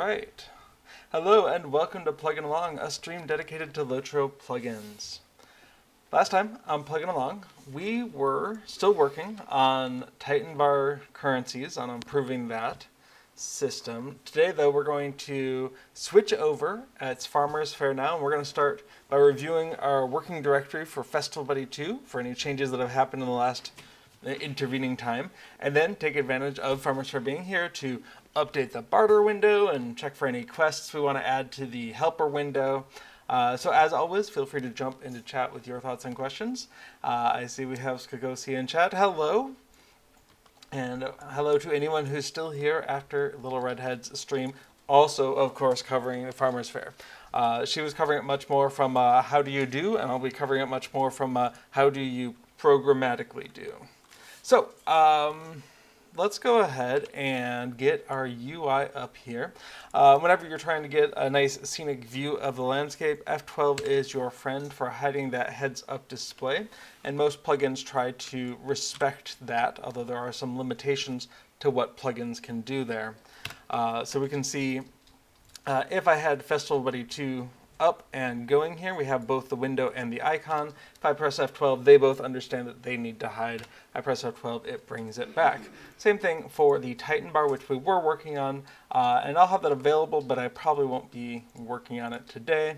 right. Hello and welcome to Plugging Along, a stream dedicated to LOTRO plugins. Last time on Plugging Along, we were still working on TitanBar currencies, on improving that system. Today, though, we're going to switch over. It's Farmers Faire now, and we're going to start by reviewing our working directory for Festival Buddy 2 for any changes that have happened in the last intervening time, and then take advantage of Farmers Faire being here to update the barter window and check for any quests we want to add to the helper window. So as always, feel free to jump into chat with your thoughts and questions. I see we have Skagosi in chat. Hello. And hello to anyone who's still here after Little Redhead's stream. Also, of course, covering the Farmers Faire. She was covering it much more from how do you do, and I'll be covering it much more from how do you programmatically do. So, let's go ahead and get our UI up here. Whenever you're trying to get a nice scenic view of the landscape, F12 is your friend for hiding that heads-up display, and most plugins try to respect that, although there are some limitations to what plugins can do there. So we can see if I had Festival Buddy 2 up and going here, we have both the window and the icon. If I press F12, they both understand that they need to hide. I press F12, it brings it back. Same thing for the TitanBar, which we were working on, and I'll have that available, but I probably won't be working on it today.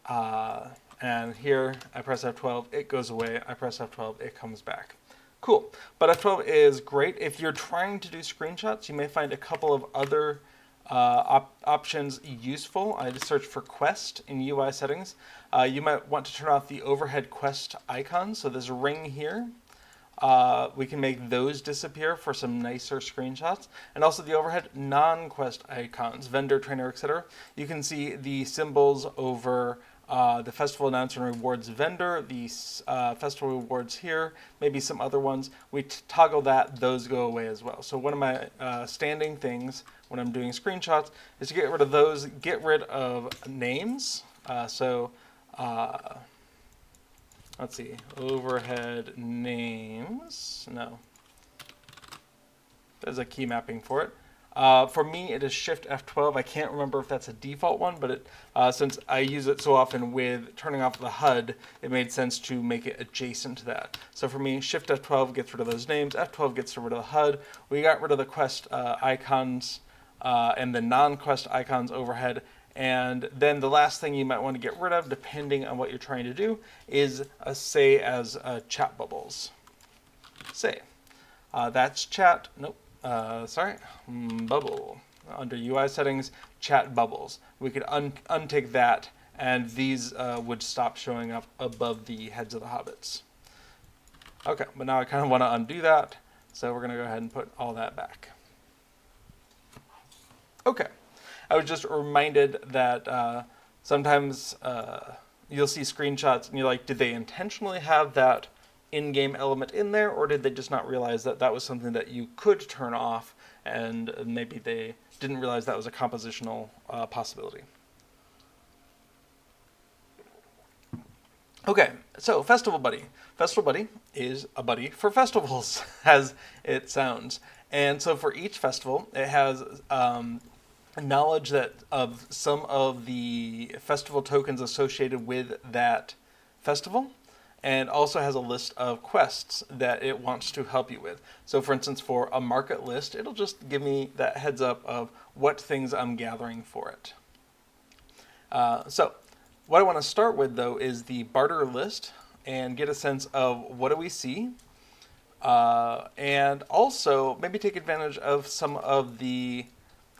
And here, I press F12, it goes away. I press F12, it comes back. Cool, but F12 is great. If you're trying to do screenshots, you may find a couple of other options useful. I just search for quest in UI settings. You might want to turn off the overhead quest icons. So there's a ring here. We can make those disappear for some nicer screenshots. And also the overhead non-quest icons, vendor, trainer, etc. You can see the symbols over the festival announcer and rewards vendor, the festival rewards here, maybe some other ones. We toggle that, those go away as well. So one of my standing things when I'm doing screenshots is to get rid of those, get rid of names. Let's see, overhead names, no. There's a key mapping for it. For me, it is Shift F12. I can't remember if that's a default one, but since I use it so often with turning off the HUD, it made sense to make it adjacent to that. So for me, Shift F12 gets rid of those names, F12 gets rid of the HUD. We got rid of the quest icons and the non-quest icons overhead. And then the last thing you might want to get rid of, depending on what you're trying to do, is say as chat bubbles. Say. That's chat. Nope. Bubble. Under UI settings, chat bubbles. We could untick that, and these would stop showing up above the heads of the hobbits. Okay, but now I kind of want to undo that, so we're going to go ahead and put all that back. Okay, I was just reminded that sometimes you'll see screenshots and you're like, did they intentionally have that in-game element in there, or did they just not realize that that was something that you could turn off, and maybe they didn't realize that was a compositional possibility. Okay, so Festival Buddy. Festival Buddy is a buddy for festivals, as it sounds. And so for each festival, it has knowledge that of some of the festival tokens associated with that festival, and also has a list of quests that it wants to help you with. So for instance, for a market list, it'll just give me that heads up of what things I'm gathering for it. So what I want to start with, though, is the barter list and get a sense of what do we see, and also maybe take advantage of some of the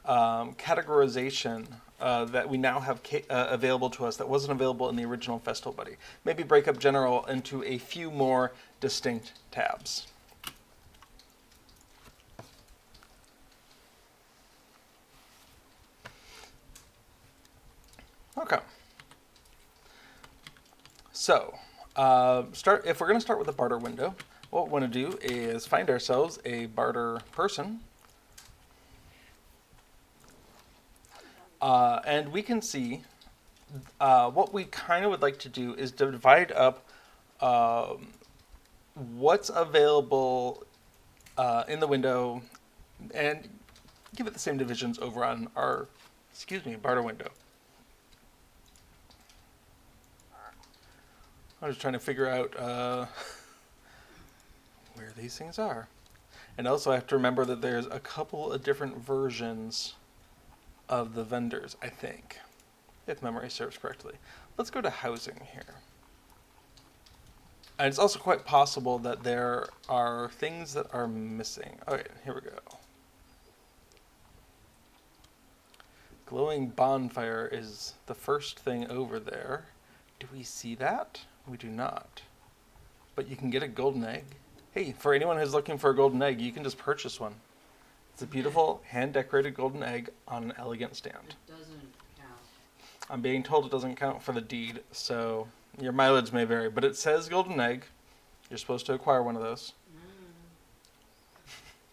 categorization that we now have available to us that wasn't available in the original Festival Buddy. Maybe break up general into a few more distinct tabs. Okay. So, if we're going to start with the barter window, what we want to do is find ourselves a barter person. And we can see what we kind of would like to do is divide up what's available in the window and give it the same divisions over on our Excuse me, barter window. I'm just trying to figure out where these things are. And also I have to remember that there's a couple of different versions of the vendors, I think, if memory serves correctly. Let's go to housing here. And it's also quite possible that there are things that are missing. Okay, here we go. Glowing bonfire is the first thing over there. Do we see that? We do not. But you can get a golden egg. Hey, for anyone who's looking for a golden egg, you can just purchase one. It's a beautiful hand-decorated golden egg on an elegant stand. It doesn't count. I'm being told it doesn't count for the deed, so your mileage may vary. But it says golden egg. You're supposed to acquire one of those.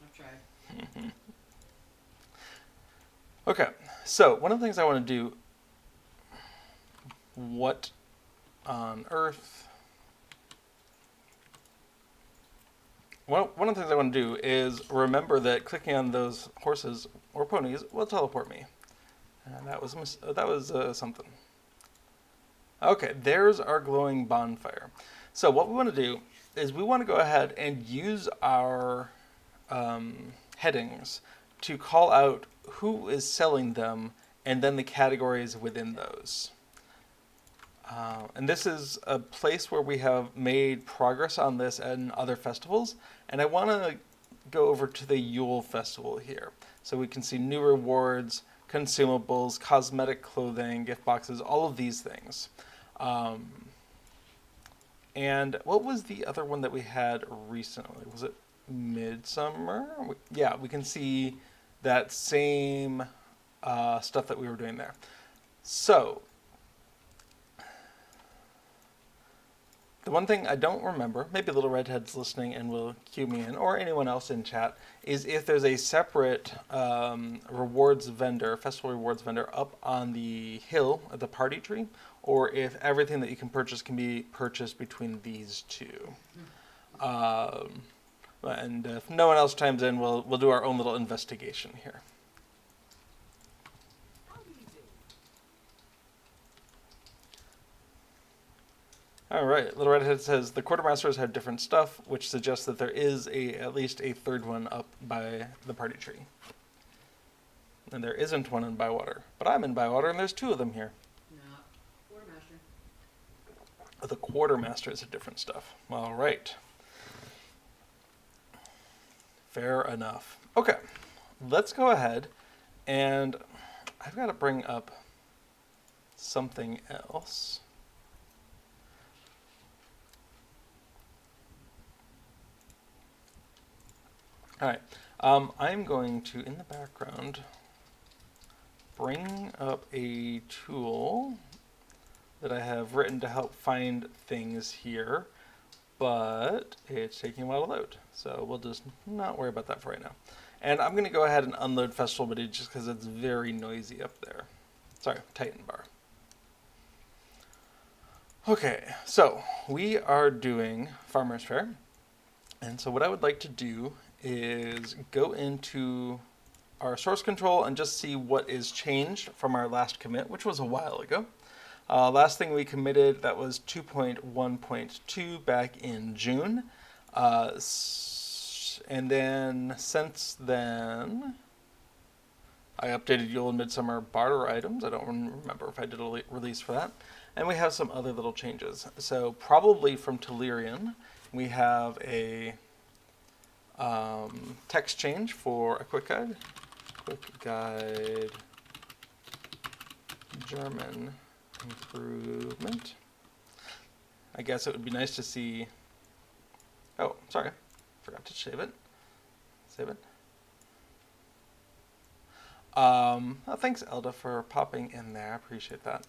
I've tried. Okay, so one of the things I want to do, what on earth? Well, one of the things I want to do is remember that clicking on those horses or ponies will teleport me. And that was something. Okay, there's our glowing bonfire. So what we want to do is we want to go ahead and use our headings to call out who is selling them and then the categories within those. And this is a place where we have made progress on this in other festivals. And I want to go over to the Yule Festival here. So we can see new rewards, consumables, cosmetic clothing, gift boxes, all of these things. And what was the other one that we had recently? Was it Midsummer? Yeah, we can see that same stuff that we were doing there. So, the one thing I don't remember, maybe Little Redhead's listening and will cue me in, or anyone else in chat, is if there's a separate rewards vendor, festival rewards vendor, up on the hill at the party tree, or if everything that you can purchase can be purchased between these two. And if no one else chimes in, we'll do our own little investigation here. All right, Little Redhead says the quartermasters have different stuff, which suggests that there is at least a third one up by the party tree. And there isn't one in Bywater, but I'm in Bywater, and there's two of them here. No, quartermaster. Oh, the quartermaster is a different stuff. All right. Fair enough. Okay, let's go ahead, and I've got to bring up something else. All right, I'm going to, in the background, bring up a tool that I have written to help find things here, but it's taking a while to load, so we'll just not worry about that for right now. And I'm going to go ahead and unload Festival Video just because it's very noisy up there. Sorry, TitanBar. Okay, so we are doing Farmers Faire, and so what I would like to do is go into our source control and just see what is changed from our last commit, which was a while ago. Last thing we committed, that was 2.1.2 back in June. And then since then, I updated Yule and Midsummer barter items. I don't remember if I did a release for that. And we have some other little changes. So probably from Telerian, we have a text change for a quick guide. Quick guide German improvement. I guess it would be nice to see. Oh, sorry. Forgot to save it. Save it. Oh, thanks, Elda, for popping in there. I appreciate that.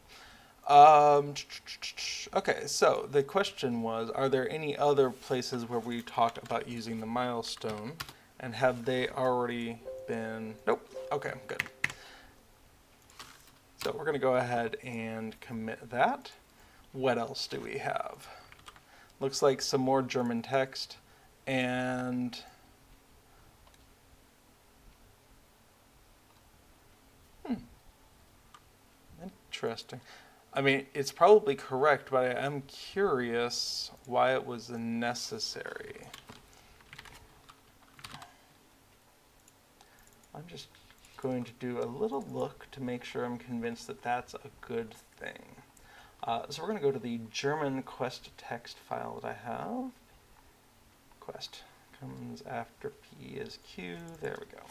Okay, so the question was, are there any other places where we talked about using the milestone? And have they already been... Nope. Okay, good. So we're going to go ahead and commit that. What else do we have? Looks like some more German text. And... Interesting. I mean, it's probably correct, but I am curious why it was necessary. I'm just going to do a little look to make sure I'm convinced that that's a good thing. So we're going to go to the German quest text file that I have. Quest comes after P is Q. There we go.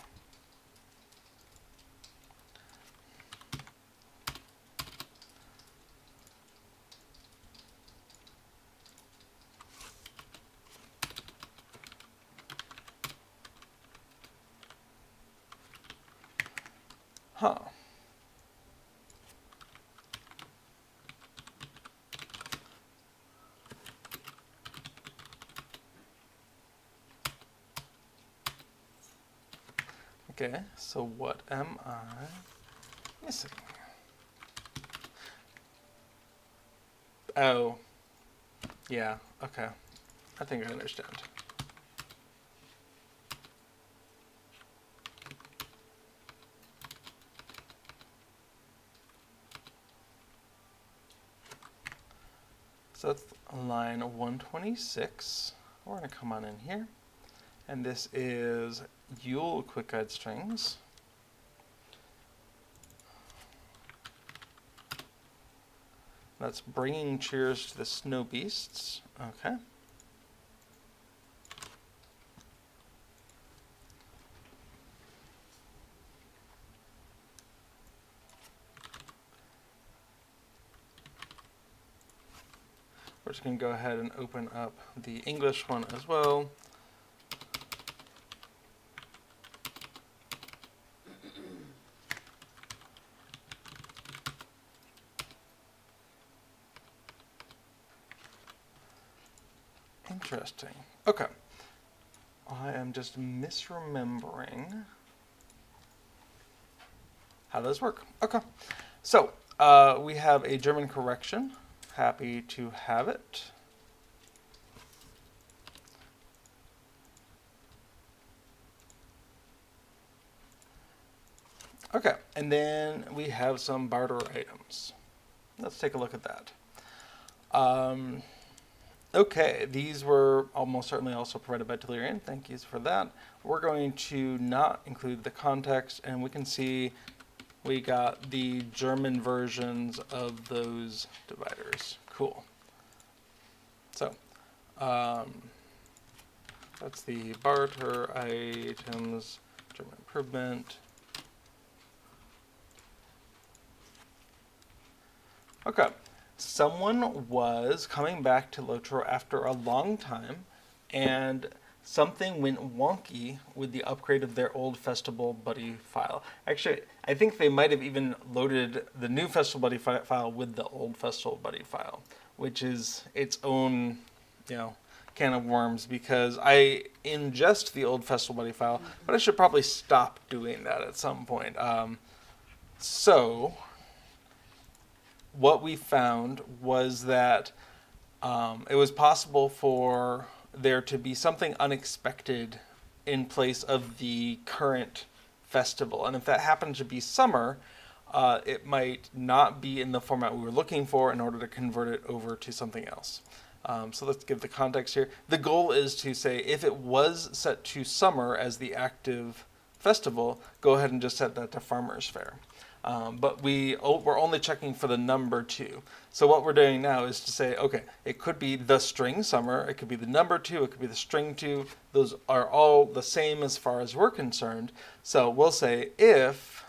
Huh. Okay, so what am I missing? Oh, yeah, okay. I think I understand. So that's line 126. We're going to come on in here. And this is Yule quick guide strings. That's bringing cheers to the snow beasts. Okay. We're just going to go ahead and open up the English one as well. Interesting. Okay. I am just misremembering how those work. Okay. So, we have a German correction. Happy to have it. Okay, and then we have some barter items. Let's take a look at that. Okay, these were almost certainly also provided by Delirian. Thank you for that. We're going to not include the context, and we can see we got the German versions of those dividers. Cool. So, that's the barter items, German improvement. Okay. Someone was coming back to LOTRO after a long time, and something went wonky with the upgrade of their old Festival Buddy file. Actually, I think they might have even loaded the new Festival Buddy file with the old Festival Buddy file, which is its own, can of worms, because I ingest the old Festival Buddy file, but I should probably stop doing that at some point. So what we found was that it was possible for there to be something unexpected in place of the current festival. And if that happened to be summer, it might not be in the format we were looking for in order to convert it over to something else. So let's give the context here. The goal is to say if it was set to summer as the active festival, go ahead and just set that to Farmers Faire. But we're only checking for the number 2. So what we're doing now is to say, okay, it could be the string summer, it could be the number 2, it could be the string 2. Those are all the same as far as we're concerned. So we'll say if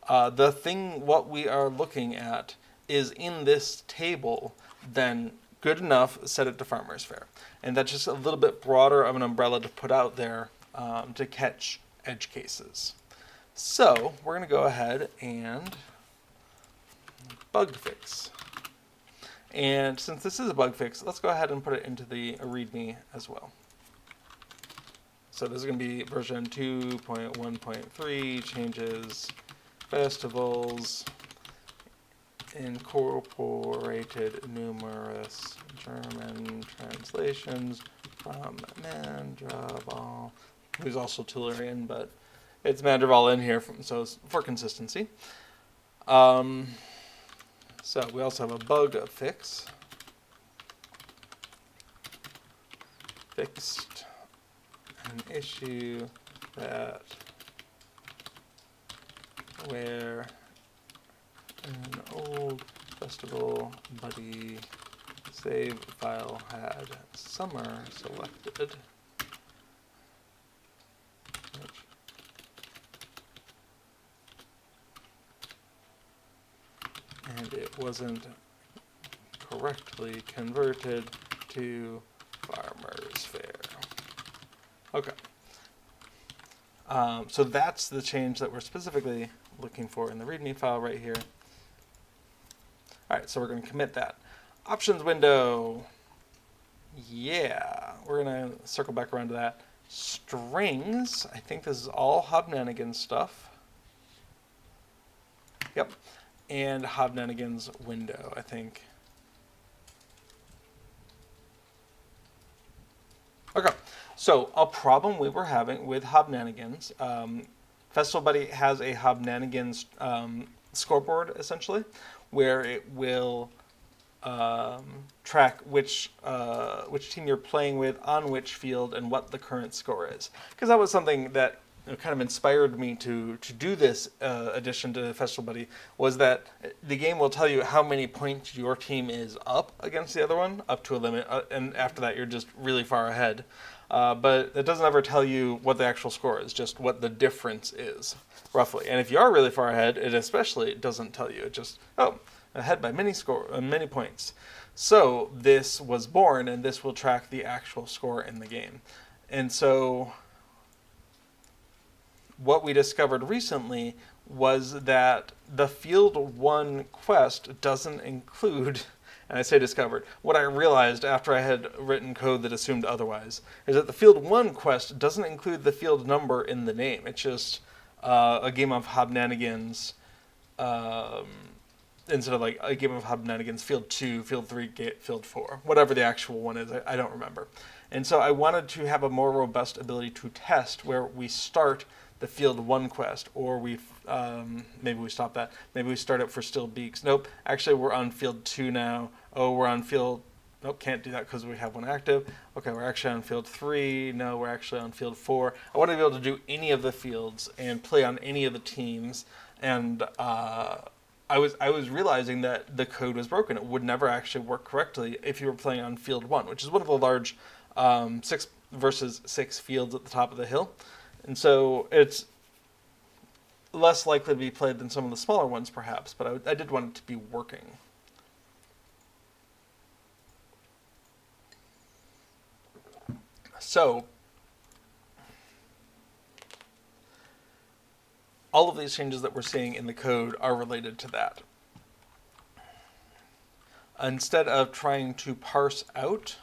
what we are looking at is in this table, then good enough, set it to Farmers Faire. And that's just a little bit broader of an umbrella to put out there to catch edge cases. So we're going to go ahead and bug fix. And since this is a bug fix, let's go ahead and put it into the README as well. So this is going to be version 2.1.3, changes, festivals, incorporated numerous German translations from Mandraval, who's also Tellurian, but it's Mandraval in here, so for consistency. So we also have a bug fix. Fixed an issue that where an old festival buddy save file had summer selected, and it wasn't correctly converted to Farmers Faire. Okay. So that's the change that we're specifically looking for in the README file right here. All right, so we're going to commit that. Options window. Yeah, we're going to circle back around to that. Strings. I think this is all Hobnanigans stuff. Yep. And Hobnanigans window, I think. Okay, so a problem we were having with Hobnanigans, Festival Buddy has a Hobnanigans scoreboard, essentially, where it will track which team you're playing with on which field and what the current score is. Because that was something that kind of inspired me to do this addition to Festival Buddy, was that the game will tell you how many points your team is up against the other one, up to a limit, and after that you're just really far ahead. But it doesn't ever tell you what the actual score is, just what the difference is, roughly. And if you are really far ahead, it especially doesn't tell you. It just, oh, ahead by many points. So this was born, and this will track the actual score in the game. And so what we discovered recently was that the Field 1 quest doesn't include, and I say discovered, what I realized after I had written code that assumed otherwise, is that the Field 1 quest doesn't include the field number in the name. It's just a game of Hobnanigans, instead of like a game of Hobnanigans Field 2, Field 3, Field 4, whatever the actual one is, I don't remember. And so I wanted to have a more robust ability to test where we start the Field 1 quest, or maybe we stop that. Maybe we start it for Still Beaks. Nope, actually we're on Field 2 now. Oh, we're on Field, nope, can't do that because we have one active. Okay, we're actually on Field 3. No, we're actually on Field 4. I want to be able to do any of the fields and play on any of the teams. And I was realizing that the code was broken. It would never actually work correctly if you were playing on Field 1, which is one of the large 6 versus 6 fields at the top of the hill. And so it's less likely to be played than some of the smaller ones, perhaps, but I did want it to be working. So all of these changes that we're seeing in the code are related to that. Instead of trying to parse out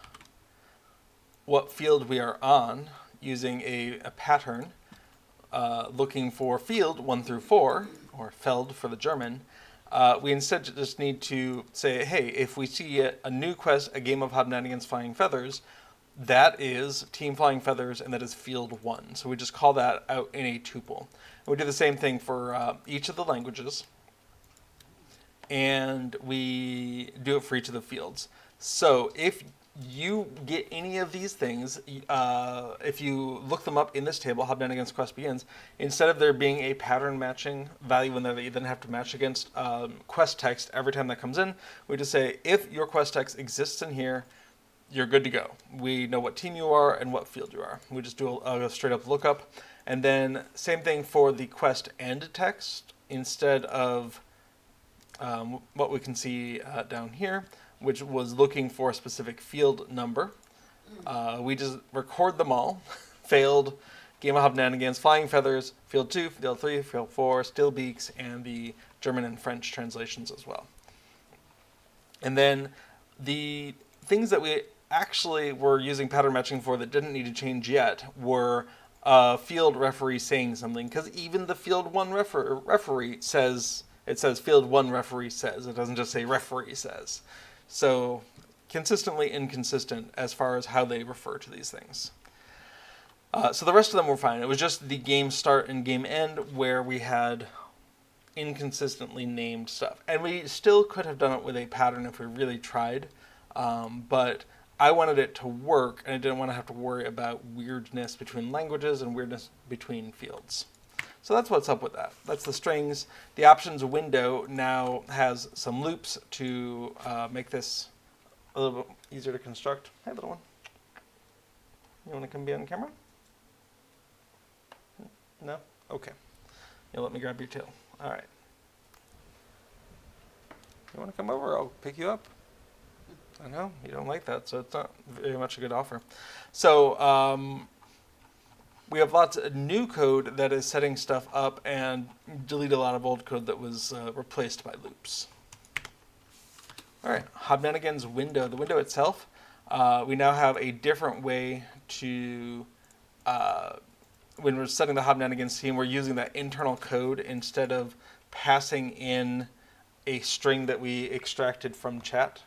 what field we are on using a pattern, looking for field 1 through 4, or Feld for the German, we instead just need to say, hey, if we see a new quest, a game of Hobnanigans Flying Feathers, that is Team Flying Feathers, and that is Field 1. So we just call that out in a tuple. And we do the same thing for each of the languages, and we do it for each of the fields. So if you get any of these things, if you look them up in this table, Hobnanigans Quest Begins, instead of there being a pattern matching value in there that you then have to match against quest text every time that comes in, we just say, if your quest text exists in here, you're good to go. We know what team you are and what field you are. We just do a straight up lookup. And then same thing for the quest end text, instead of what we can see down here, which was looking for a specific field number. We just record them all. Failed, Game of Hobnanigans, Flying Feathers, Field 2, Field 3, Field 4, Still Beaks, and the German and French translations as well. And then the things that we actually were using pattern matching for that didn't need to change yet were field referee saying something, because even the Field 1 referee says, it says Field 1 referee says. It doesn't just say referee says. So consistently inconsistent as far as how they refer to these things. So the rest of them were fine. It was just the game start and game end where we had inconsistently named stuff. And we still could have done it with a pattern if we really tried, but I wanted it to work, and I didn't want to have to worry about weirdness between languages and weirdness between fields. So that's what's up with that. That's the strings. The options window now has some loops to make this a little bit easier to construct. Hey, little one. You want to come be on camera? No? Okay. You'll let me grab your tail. All right. You want to come over? I'll pick you up. I know you don't like that, so it's not very much a good offer. So we have lots of new code that is setting stuff up and delete a lot of old code that was replaced by loops. All right, Hobnanigans window. The window itself, we now have a different way to, when we're setting the Hobnanigans team, we're using that internal code instead of passing in a string that we extracted from chat.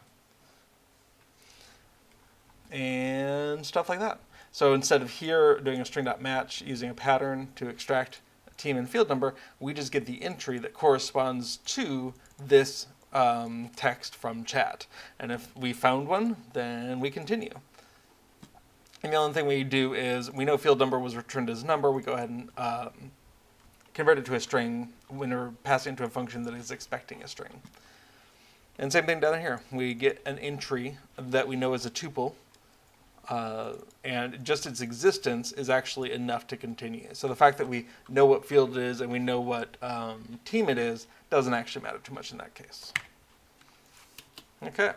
And stuff like that. So instead of here doing a string.match using a pattern to extract a team and field number, we just get the entry that corresponds to this text from chat. And if we found one, then we continue. And the only thing we do is, we know field number was returned as number, we go ahead and convert it to a string when we're passing it to a function that is expecting a string. And same thing down here. We get an entry that we know is a tuple, and just its existence is actually enough to continue. So the fact that we know what field it is and we know what team it is doesn't actually matter too much in that case. Okay.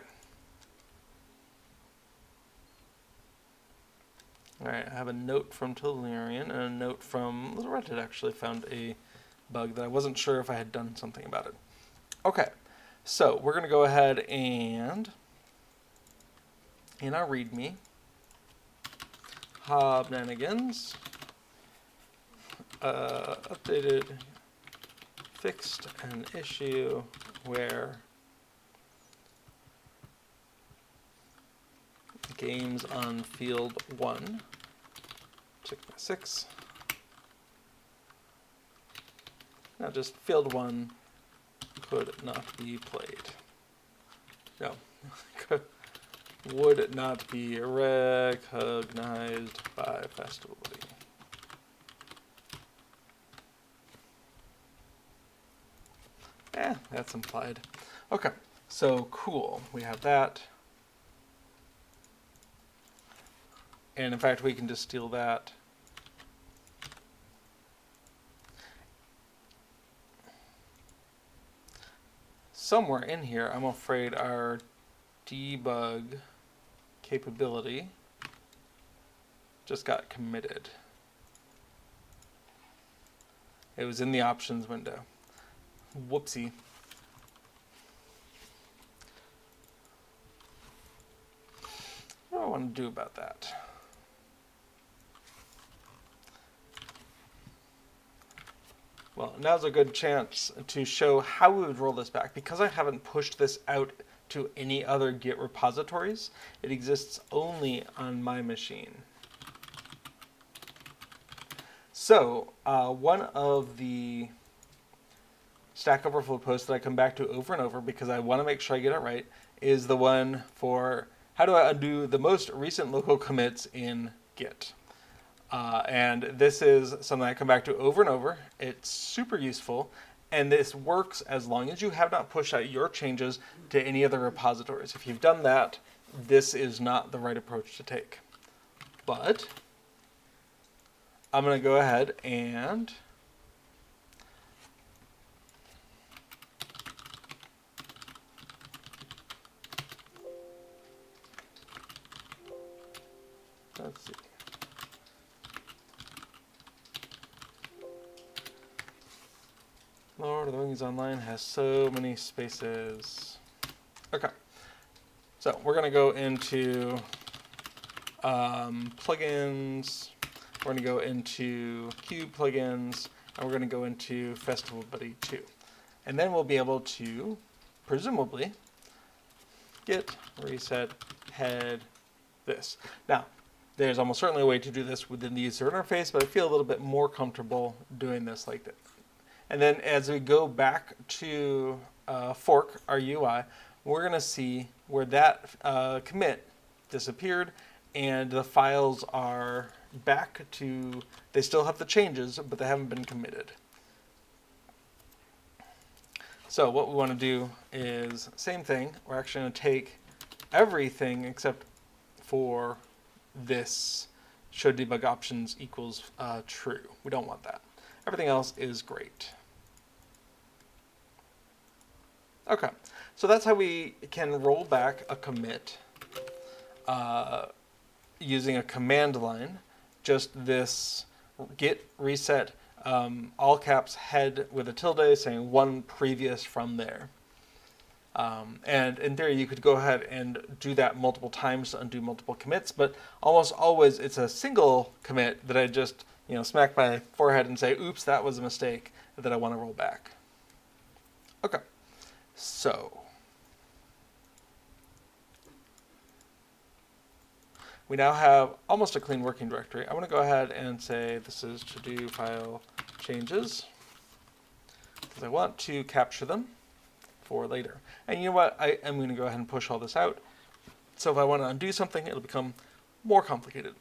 All right, I have a note from Tillarian and a note from Little Red. Had actually found a bug that I wasn't sure if I had done something about it. Okay, so we're going to go ahead and in our README, Hobnanigans, updated, fixed an issue where games on field 1, check my 6. Now just field 1 could not be played. No, would not be recognized by festivality. That's implied. Okay, so cool. We have that. And in fact, we can just steal that. Somewhere in here, I'm afraid our debug capability just got committed. It was in the options window. Whoopsie. What do I want to do about that? Well, now's a good chance to show how we would roll this back. Because I haven't pushed this out to any other Git repositories, it exists only on my machine. So, one of the Stack Overflow posts that I come back to over and over because I want to make sure I get it right is the one for how do I undo the most recent local commits in Git. And this is something I come back to over and over. It's super useful, and this works as long as you have not pushed out your changes to any other repositories. If you've done that, this is not the right approach to take. But I'm going to go ahead and let's see. Lord of the Rings Online has so many spaces. Okay, so we're going to go into plugins. We're going to go into Cube plugins, and we're going to go into Festival Buddy 2. And then we'll be able to, presumably, git reset head this. Now, there's almost certainly a way to do this within the user interface, but I feel a little bit more comfortable doing this like this. And then as we go back to fork our UI, we're going to see where that commit disappeared and the files are back to, they still have the changes, but they haven't been committed. So what we want to do is same thing. We're actually going to take everything except for this show debug options equals true. We don't want that. Everything else is great. Okay, so that's how we can roll back a commit using a command line. Just this git reset all caps head with a tilde saying one previous from there. And in theory, you could go ahead and do that multiple times to undo multiple commits, but almost always it's a single commit that I just smack my forehead and say, oops, that was a mistake that I want to roll back. Okay, so we now have almost a clean working directory. I want to go ahead and say this is to do file changes because I want to capture them for later. And you know what? I am going to go ahead and push all this out. So if I want to undo something, it'll become more complicated.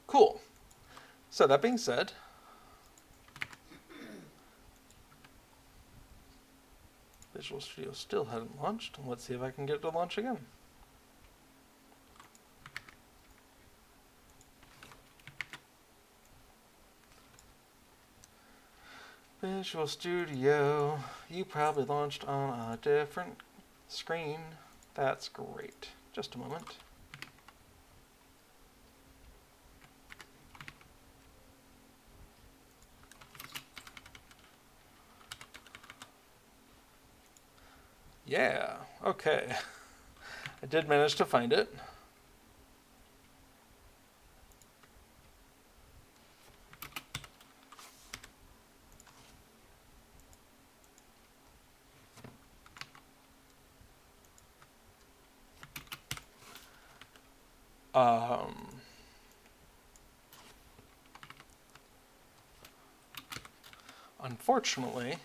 Cool. So that being said, Visual Studio still hadn't launched. Let's see if I can get it to launch again. Visual Studio, you probably launched on a different screen. That's great. Just a moment. Yeah, okay. I did manage to find it. Unfortunately,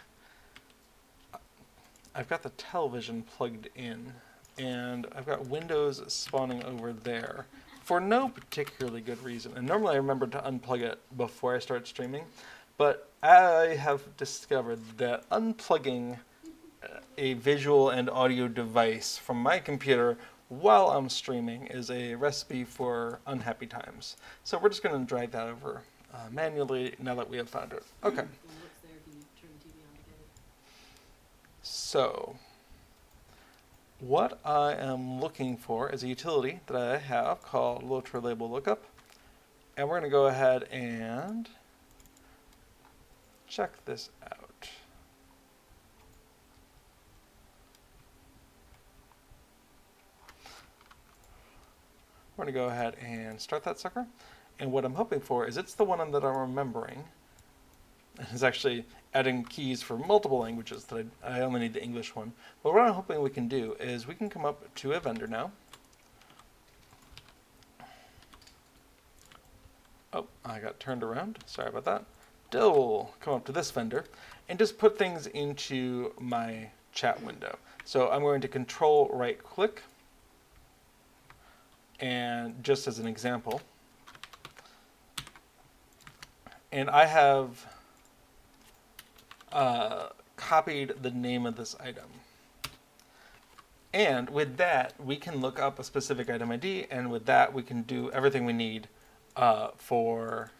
I've got the television plugged in, and I've got Windows spawning over there for no particularly good reason. And normally I remember to unplug it before I start streaming, but I have discovered that unplugging a visual and audio device from my computer while I'm streaming is a recipe for unhappy times. So we're just going to drag that over manually now that we have found it. Okay. When it's there, can you turn the TV on to get it? So what I am looking for is a utility that I have called LOTRO label lookup. And we're going to go ahead and check this out. We're going to go ahead and start that sucker. And what I'm hoping for is it's the one that I'm remembering. It's actually adding keys for multiple languages that I only need the English one. But what I'm hoping we can do is we can come up to a vendor now. Oh, I got turned around. Sorry about that. We'll come up to this vendor and just put things into my chat window. So I'm going to control right click. And just as an example, and I have copied the name of this item. And with that, we can look up a specific item ID, and with that, we can do everything we need for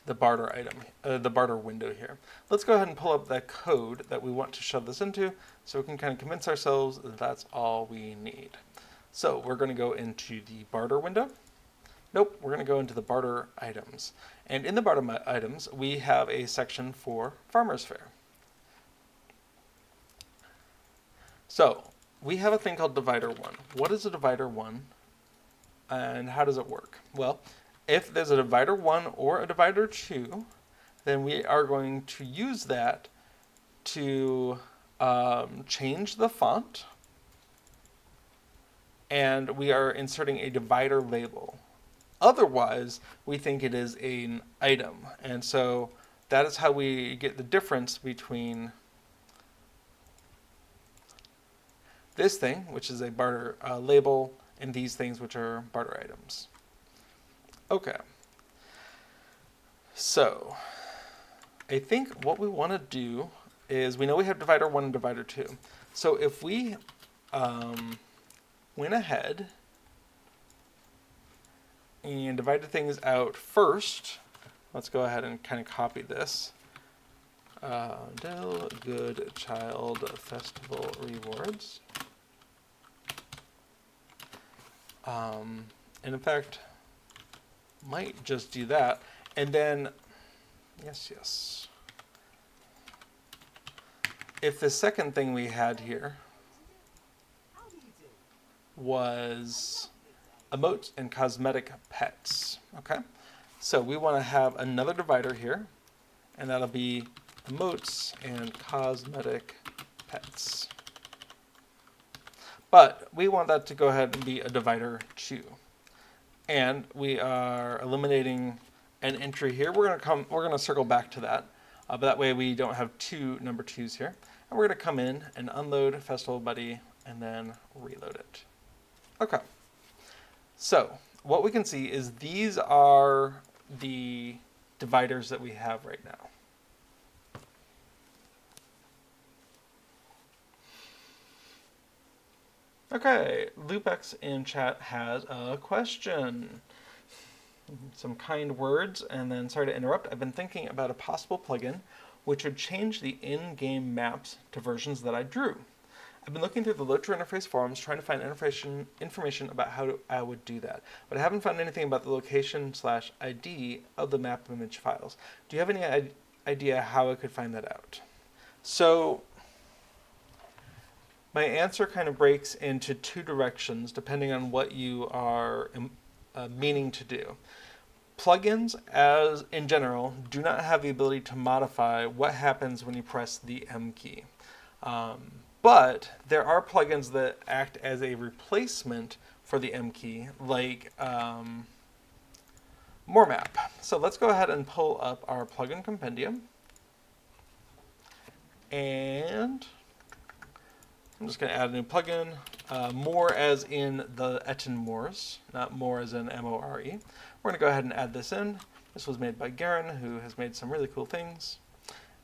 the barter item, the barter window here. Let's go ahead and pull up that code that we want to shove this into, so we can kind of convince ourselves that that's all we need. So we're going to go into the barter window. Nope, we're going to go into the barter items. And in the barter items, we have a section for Farmers Faire. So we have a thing called divider 1. What is a divider 1 and how does it work? Well, if there's a divider 1 or a divider 2, then we are going to use that to change the font, and we are inserting a divider label. Otherwise, we think it is an item. And so that is how we get the difference between this thing, which is a barter label, and these things, which are barter items. Okay. So I think what we want to do is, we know we have divider 1 and divider 2. So if we went ahead and divided things out first, let's go ahead and kind of copy this. Del Good Child Festival Rewards. And in fact, might just do that. And then, yes. If the second thing we had here was emotes and cosmetic pets, okay? So we want to have another divider here, and that'll be emotes and cosmetic pets. But we want that to go ahead and be a divider 2. And we are eliminating an entry here. We're gonna circle back to that. But that way we don't have two number 2s here. And we're gonna come in and unload Festival Buddy and then reload it. Okay. So what we can see is these are the dividers that we have right now. Okay, Lupex in chat has a question. Some kind words, and then sorry to interrupt. I've been thinking about a possible plugin which would change the in-game maps to versions that I drew. I've been looking through the LOTRO interface forums trying to find information about how I would do that, but I haven't found anything about the location/ID of the map image files. Do you have any idea how I could find that out? So my answer kind of breaks into two directions depending on what you are meaning to do. Plugins, as in general, do not have the ability to modify what happens when you press the M key. But there are plugins that act as a replacement for the M key, like MoreMap. So let's go ahead and pull up our plugin compendium. And I'm just going to add a new plugin, more as in the Etten Moors, not more as in M-O-R-E. We're going to go ahead and add this in. This was made by Garen, who has made some really cool things.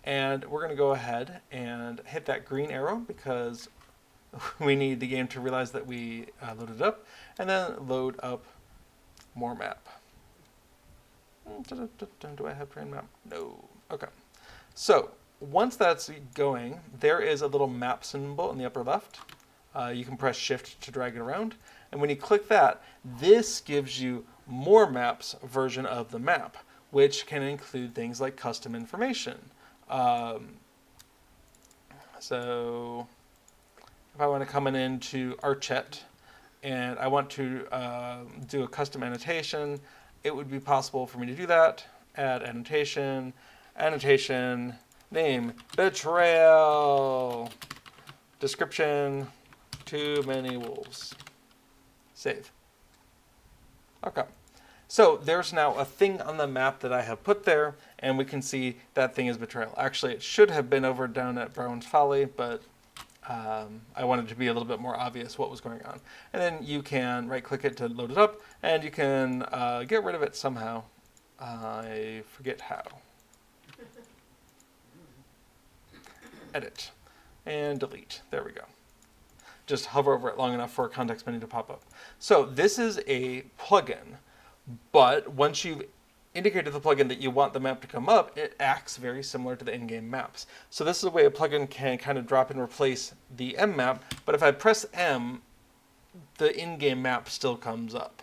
And we're going to go ahead and hit that green arrow because we need the game to realize that we loaded up, and then load up MoreMap. Do I have train map? No. Okay. So once that's going, there is a little map symbol in the upper left. You can press shift to drag it around. And when you click that, this gives you MoreMap's version of the map, which can include things like custom information. So if I want to come into Archet and I want to do a custom annotation, it would be possible for me to do that. Add annotation, name, betrayal, description, too many wolves. Save. Okay. So there's now a thing on the map that I have put there, and we can see that thing is betrayal. Actually, it should have been over down at Brown's Folly, but I wanted to be a little bit more obvious what was going on. And then you can right-click it to load it up, and you can get rid of it somehow. I forget how. Edit. And delete. There we go. Just hover over it long enough for a context menu to pop up. So this is a plugin, but once you've indicated to the plugin that you want the map to come up, it acts very similar to the in-game maps. So this is a way a plugin can kind of drop and replace the M map, but if I press M, the in-game map still comes up.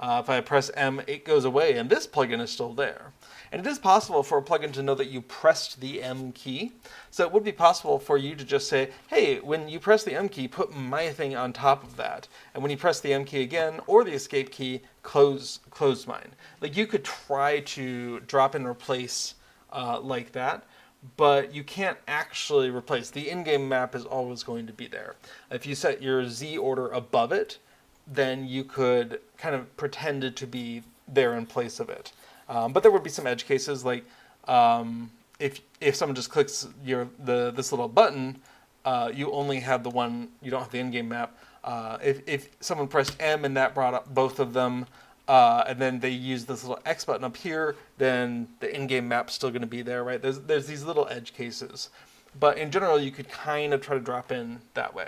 If I press M, it goes away, and this plugin is still there. And it is possible for a plugin to know that you pressed the M key. So it would be possible for you to just say, hey, when you press the M key, put my thing on top of that. And when you press the M key again, or the escape key, close mine. Like you could try to drop and replace like that, but you can't actually replace. The in-game map is always going to be there. If you set your Z order above it, then you could kind of pretend it to be there in place of it. But there would be some edge cases, like if someone just clicks this little button, you only have the one, you don't have the in-game map. If someone pressed M and that brought up both of them, and then they use this little X button up here, then the in-game map's still going to be there, right? There's these little edge cases. But in general, you could kind of try to drop in that way.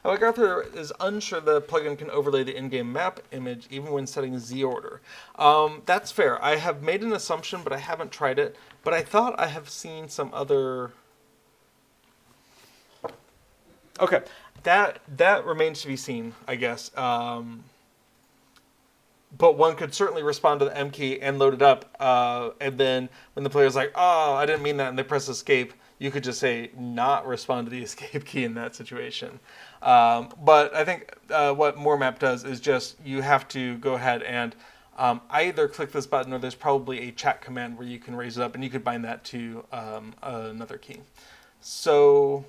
Arthur is unsure the plugin can overlay the in-game map image even when setting Z order. That's fair. I have made an assumption, but I haven't tried it. But I thought I have seen some other... Okay, that remains to be seen, I guess. But one could certainly respond to the M key and load it up, and then when the player's like, oh, I didn't mean that, and they press escape, you could just say not respond to the escape key in that situation. But I think what MoreMap does is just you have to go ahead and either click this button, or there's probably a chat command where you can raise it up, and you could bind that to another key. So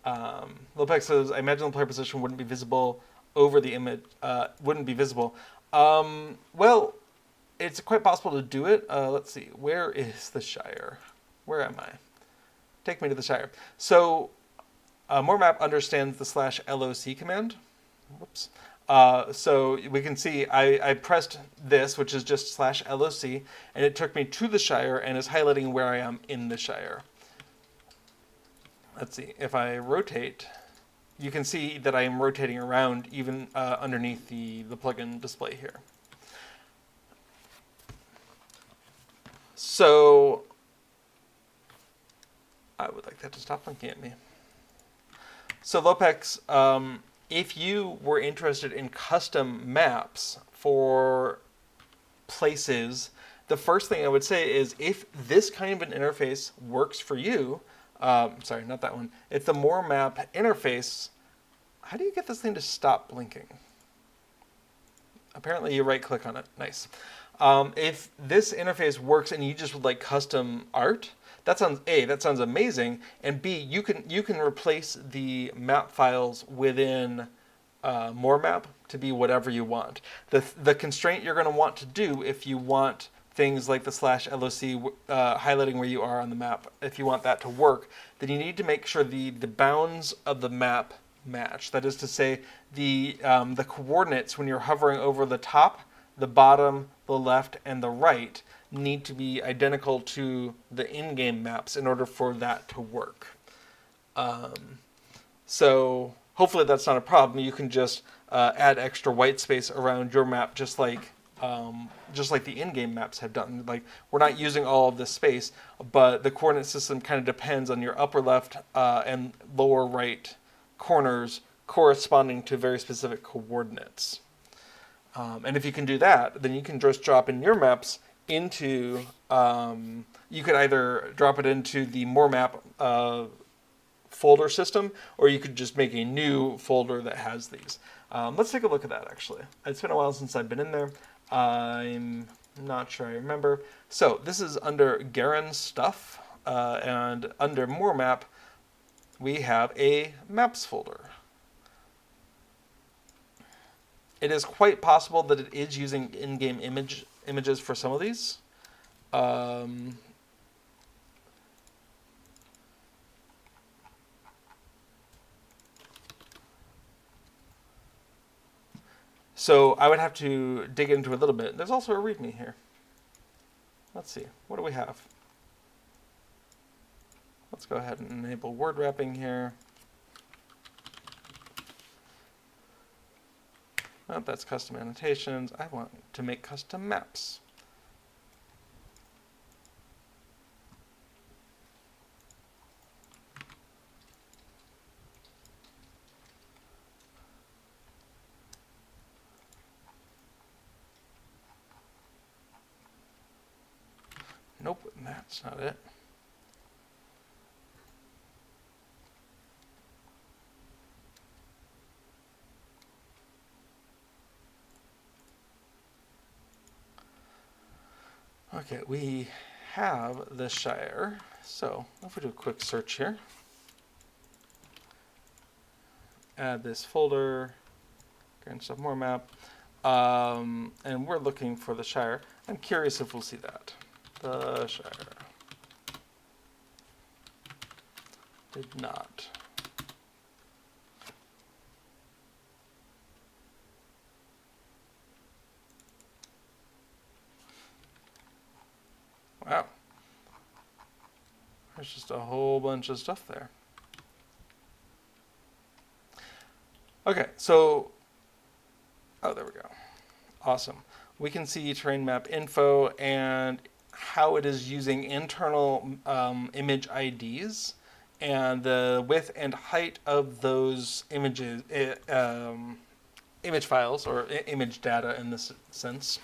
Lopex says, I imagine the player position wouldn't be visible over the image, wouldn't be visible. Well, it's quite possible to do it. Let's see, where is the Shire? Where am I? Take me to the Shire. So MoreMap understands the /LOC command. Whoops. So we can see I pressed this, which is just /LOC, and it took me to the Shire and is highlighting where I am in the Shire. Let's see, if I rotate, you can see that I am rotating around even underneath the plugin display here. So I would like that to stop looking at me. So Lopex, if you were interested in custom maps for places, the first thing I would say is if this kind of an interface works for you, sorry, not that one. It's the MoreMap interface. How do you get this thing to stop blinking? Apparently you right click on it. Nice. If this interface works and you just would like custom art, that sounds amazing. And B, you can replace the map files within MoreMap to be whatever you want. The constraint you're going to want to do if you want things like the /LOC highlighting where you are on the map, if you want that to work, then you need to make sure the bounds of the map match. That is to say, the coordinates when you're hovering over the top, the bottom, the left, and the right need to be identical to the in-game maps in order for that to work. So hopefully that's not a problem. You can just add extra white space around your map, just like the in-game maps have done. Like, we're not using all of this space, but the coordinate system kind of depends on your upper left and lower right corners corresponding to very specific coordinates. And if you can do that, then you can just drop in your maps into, you could either drop it into the MoreMap folder system, or you could just make a new folder that has these. Let's take a look at that, actually. It's been a while since I've been in there. I'm not sure I remember. So this is under Garen's stuff, and under MoreMap, we have a maps folder. It is quite possible that it is using in-game images for some of these. So I would have to dig into a little bit. There's also a README here. Let's see, what do we have? Let's go ahead and enable word wrapping here. Oh, that's custom annotations. I want to make custom maps. Nope, that's not it. Okay, we have the Shire. So if we do a quick search here, add this folder, Grand Stuff More map, and we're looking for the Shire. I'm curious if we'll see that. The Shire. Did not. Wow. There's just a whole bunch of stuff there. Okay, so, oh, there we go. Awesome. We can see terrain map info and how it is using internal image IDs and the width and height of those images, image files or image data in this sense.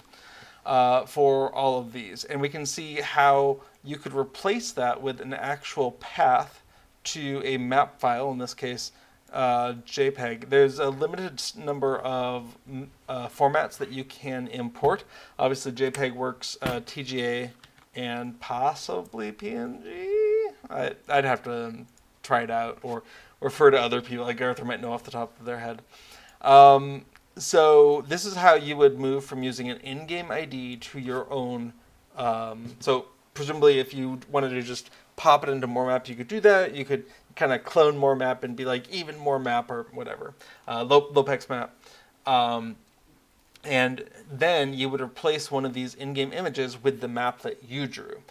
For all of these. And we can see how you could replace that with an actual path to a map file, in this case, JPEG. There's a limited number of formats that you can import. Obviously, JPEG works TGA and possibly PNG. I'd have to try it out or refer to other people. Like Arthur might know off the top of their head. So this is how you would move from using an in-game ID to your own. So presumably if you wanted to just pop it into more map, you could do that. You could kind of clone more map and be like even more map or whatever, Lopex map. And then you would replace one of these in-game images with the map that you drew.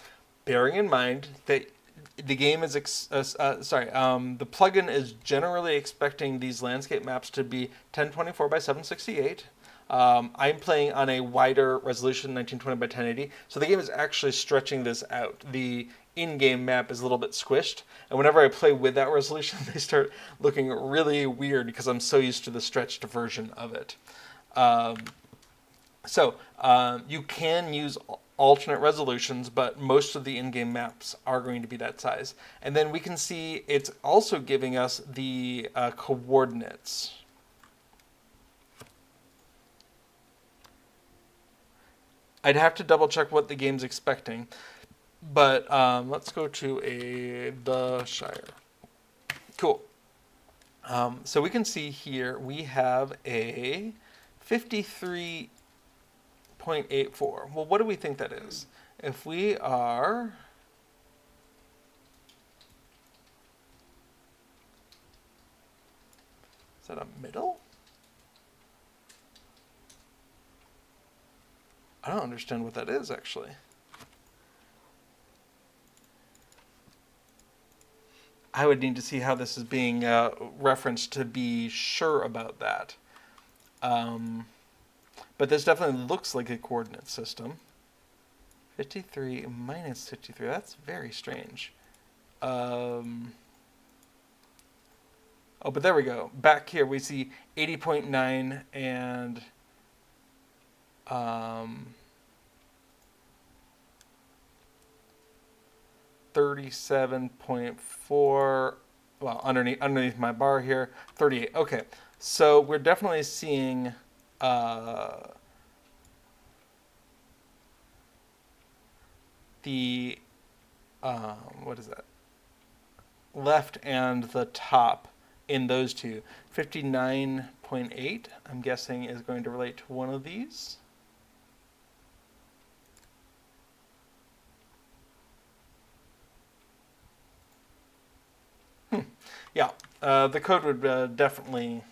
Bearing in mind that the game is, the plugin is generally expecting these landscape maps to be 1024 by 768. I'm playing on a wider resolution, 1920 by 1080, so the game is actually stretching this out. The in-game map is a little bit squished, and whenever I play with that resolution, they start looking really weird because I'm so used to the stretched version of it. You can use alternate resolutions, but most of the in-game maps are going to be that size. And then we can see it's also giving us the coordinates. I'd have to double check what the game's expecting, but let's go to the Shire. Cool. So we can see here we have a 53.84. Well, what do we think that is? If we are... Is that a middle? I don't understand what that is, actually. I would need to see how this is being referenced to be sure about that. But this definitely looks like a coordinate system. 53 minus 53, that's very strange. Oh, but there we go. Back here we see 80.9 and 37.4. Well, underneath my bar here, 38. Okay, so we're definitely seeing the what is that? Left and the top in those two. 59.8, I'm guessing, is going to relate to one of these. Yeah, the code would definitely...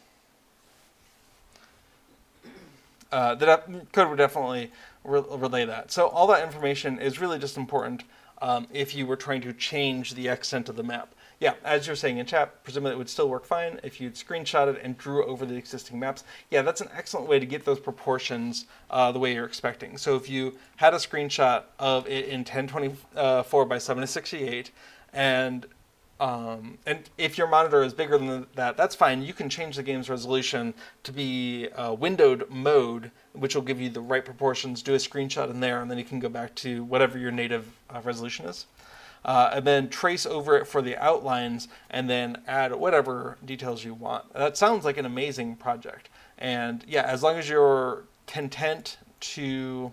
code would definitely relay that. So all that information is really just important if you were trying to change the extent of the map. Yeah, as you're saying in chat, presumably it would still work fine if you'd screenshotted and drew over the existing maps. Yeah, that's an excellent way to get those proportions the way you're expecting. So if you had a screenshot of it in 1024 by 768, and if your monitor is bigger than that, that's fine. You can change the game's resolution to be windowed mode, which will give you the right proportions. Do a screenshot in there, and then you can go back to whatever your native resolution is. And then trace over it for the outlines, and then add whatever details you want. That sounds like an amazing project. And yeah, as long as you're content to,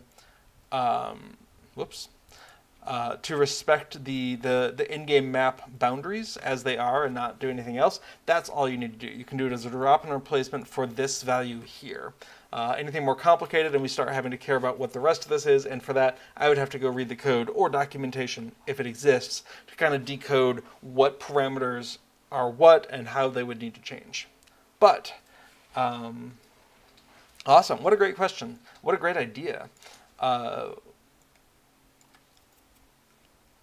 to respect the in-game map boundaries as they are and not do anything else, that's all you need to do. You can do it as a drop-in replacement for this value here. Anything more complicated and we start having to care about what the rest of this is, and for that I would have to go read the code or documentation, if it exists, to kind of decode what parameters are what and how they would need to change. But, awesome. What a great question. What a great idea.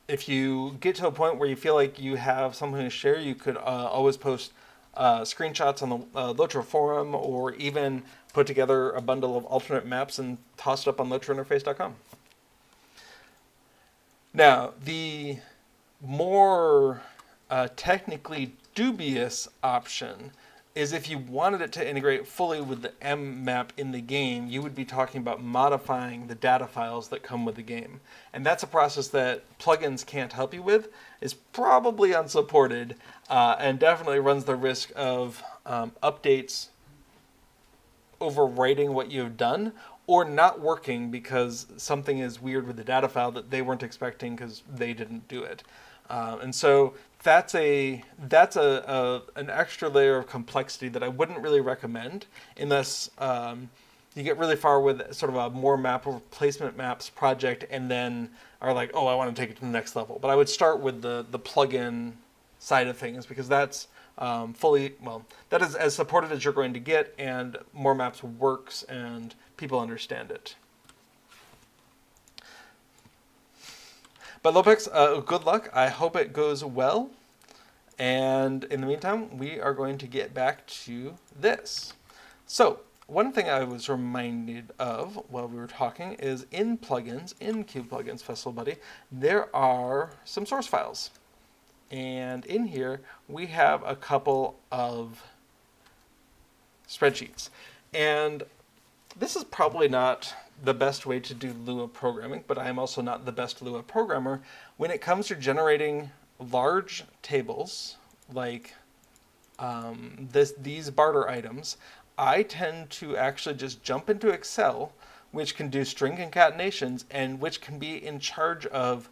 If you get to a point where you feel like you have something to share, you could always post screenshots on the LOTRO forum, or even put together a bundle of alternate maps and toss it up on LOTROinterface.com. Now, the more technically dubious option is if you wanted it to integrate fully with the M map in the game, you would be talking about modifying the data files that come with the game. And that's a process that plugins can't help you with, is probably unsupported, and definitely runs the risk of updates overwriting what you've done, or not working because something is weird with the data file that they weren't expecting because they didn't do it. And so that's an extra layer of complexity that I wouldn't really recommend unless you get really far with sort of a more map replacement maps project and then are like, oh, I want to take it to the next level. But I would start with the plugin side of things, because that's that is as supported as you're going to get, and more maps works and people understand it. But Lopex, good luck. I hope it goes well. And in the meantime, we are going to get back to this. So one thing I was reminded of while we were talking is in plugins, in Cube Plugins Festival Buddy, there are some source files. And in here, we have a couple of spreadsheets. And this is probably not the best way to do Lua programming, but I am also not the best Lua programmer. When it comes to generating large tables, like these barter items, I tend to actually just jump into Excel, which can do string concatenations and which can be in charge of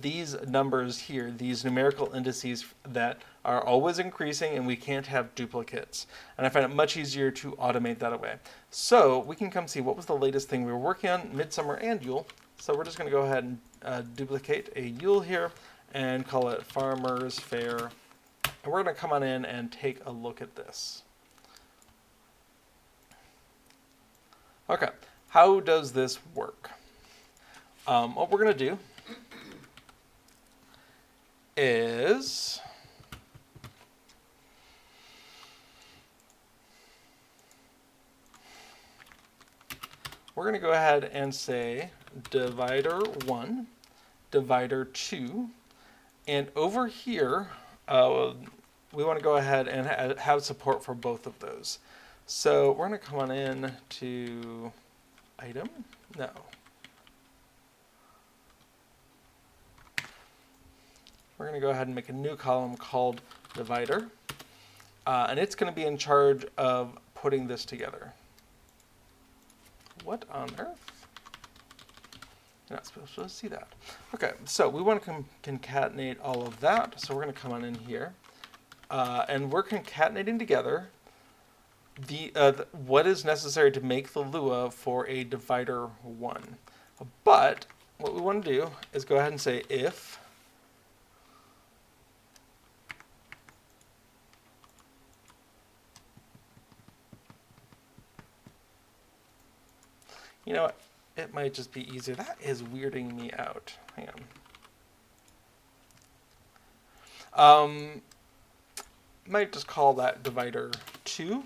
these numbers here, these numerical indices that are always increasing, and we can't have duplicates. And I find it much easier to automate that away. So we can come see what was the latest thing we were working on, Midsummer and Yule. So we're just going to go ahead and duplicate a Yule here and call it Farmers Faire. And we're going to come on in and take a look at this. Okay, how does this work? What we're going to do is we're going to go ahead and say divider 1, divider 2, and over here we want to go ahead and have support for both of those. So we're going to come on in to item, no. We're going to go ahead and make a new column called divider, and it's going to be in charge of putting this together. What on earth? You're not supposed to see that. Okay, so we want to concatenate all of that, so we're going to come on in here, and we're concatenating together what is necessary to make the Lua for a divider 1. But what we want to do is go ahead and say if you know what? It might just be easier. That is weirding me out. Hang on. Might just call that divider 2.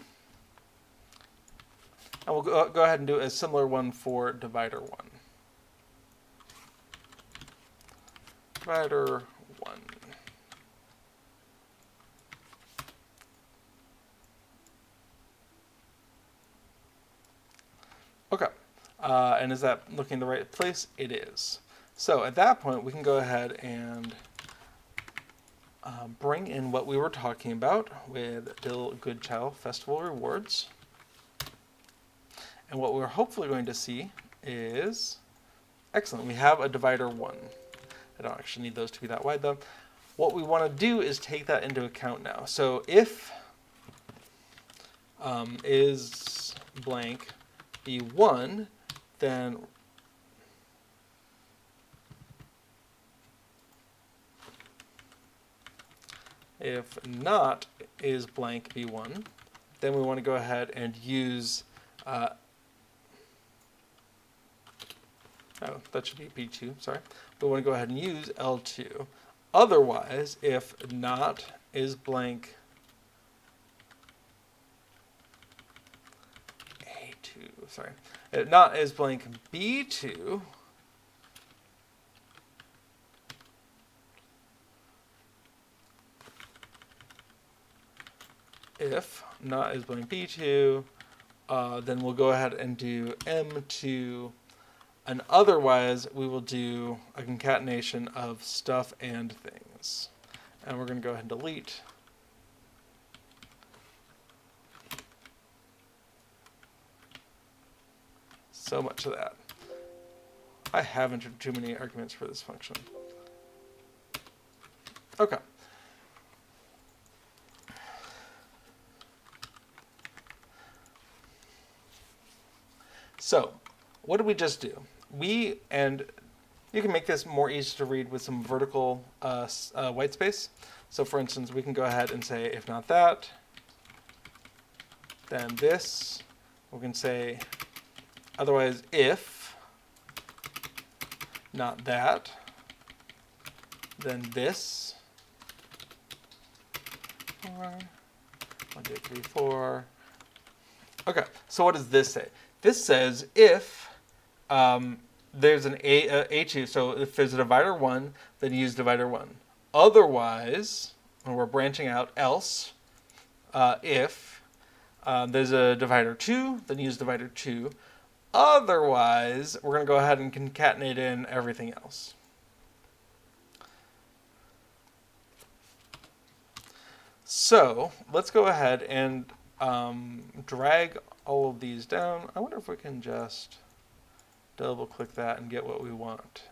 And we'll go ahead and do a similar one for divider 1. Divider 1. Okay. And is that looking the right place? It is. So at that point, we can go ahead and bring in what we were talking about with Dill Goodchild Festival Rewards. And what we're hopefully going to see is, excellent, we have a divider 1. I don't actually need those to be that wide though. What we want to do is take that into account now. So if is blank B1, then if not is blank B1, then we want to go ahead and use, oh, that should be B2, sorry. We want to go ahead and use L2. Otherwise, if not is blank A2, sorry. If not is blank B2, if not is blank B2, then we'll go ahead and do M2, and otherwise we will do a concatenation of stuff and things. And we're going to go ahead and delete. So much of that. I have entered too many arguments for this function. Okay. So, what did we just do? And you can make this more easy to read with some vertical white space. So for instance, we can go ahead and say, if not that, then this. We can say, otherwise, if not that, then this. 1, 2, 3, 4. Okay, so what does this say? This says if there's an A2, so if there's a divider 1, then use divider 1. Otherwise, when we're branching out, else, if there's a divider 2, then use divider 2. Otherwise, we're going to go ahead and concatenate in everything else. So let's go ahead and drag all of these down. I wonder if we can just double click that and get what we want.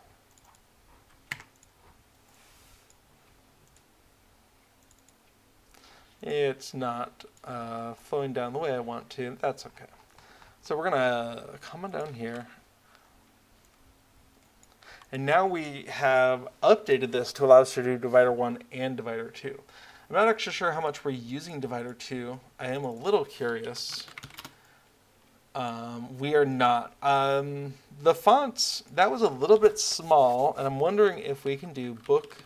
It's not flowing down the way I want to. That's okay. So we're going to come on down here. And now we have updated this to allow us to do divider 1 and divider 2. I'm not actually sure how much we're using divider 2. I am a little curious. We are not. The fonts, that was a little bit small, and I'm wondering if we can do book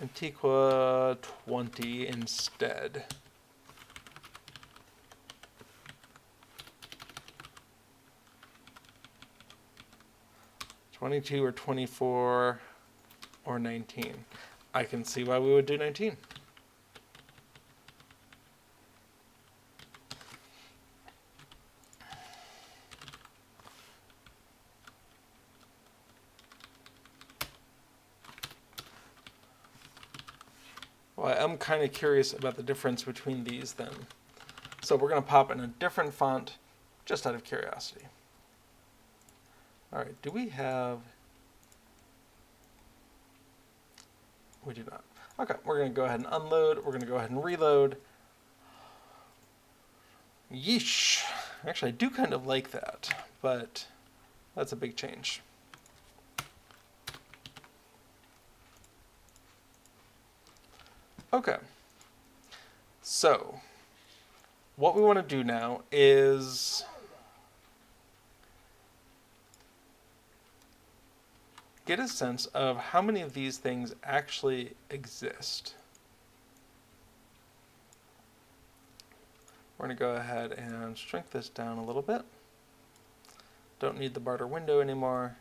Antiqua 20 instead. $22 or $24 or $19. I can see why we would do $19. Well, I'm kind of curious about the difference between these then. So we're going to pop in a different font just out of curiosity. All right, do we have... We do not. Okay, we're going to go ahead and unload. We're going to go ahead and reload. Yeesh. Actually, I do kind of like that, but that's a big change. Okay. So, what we want to do now is get a sense of how many of these things actually exist. We're going to go ahead and shrink this down a little bit. Don't need the barter window anymore.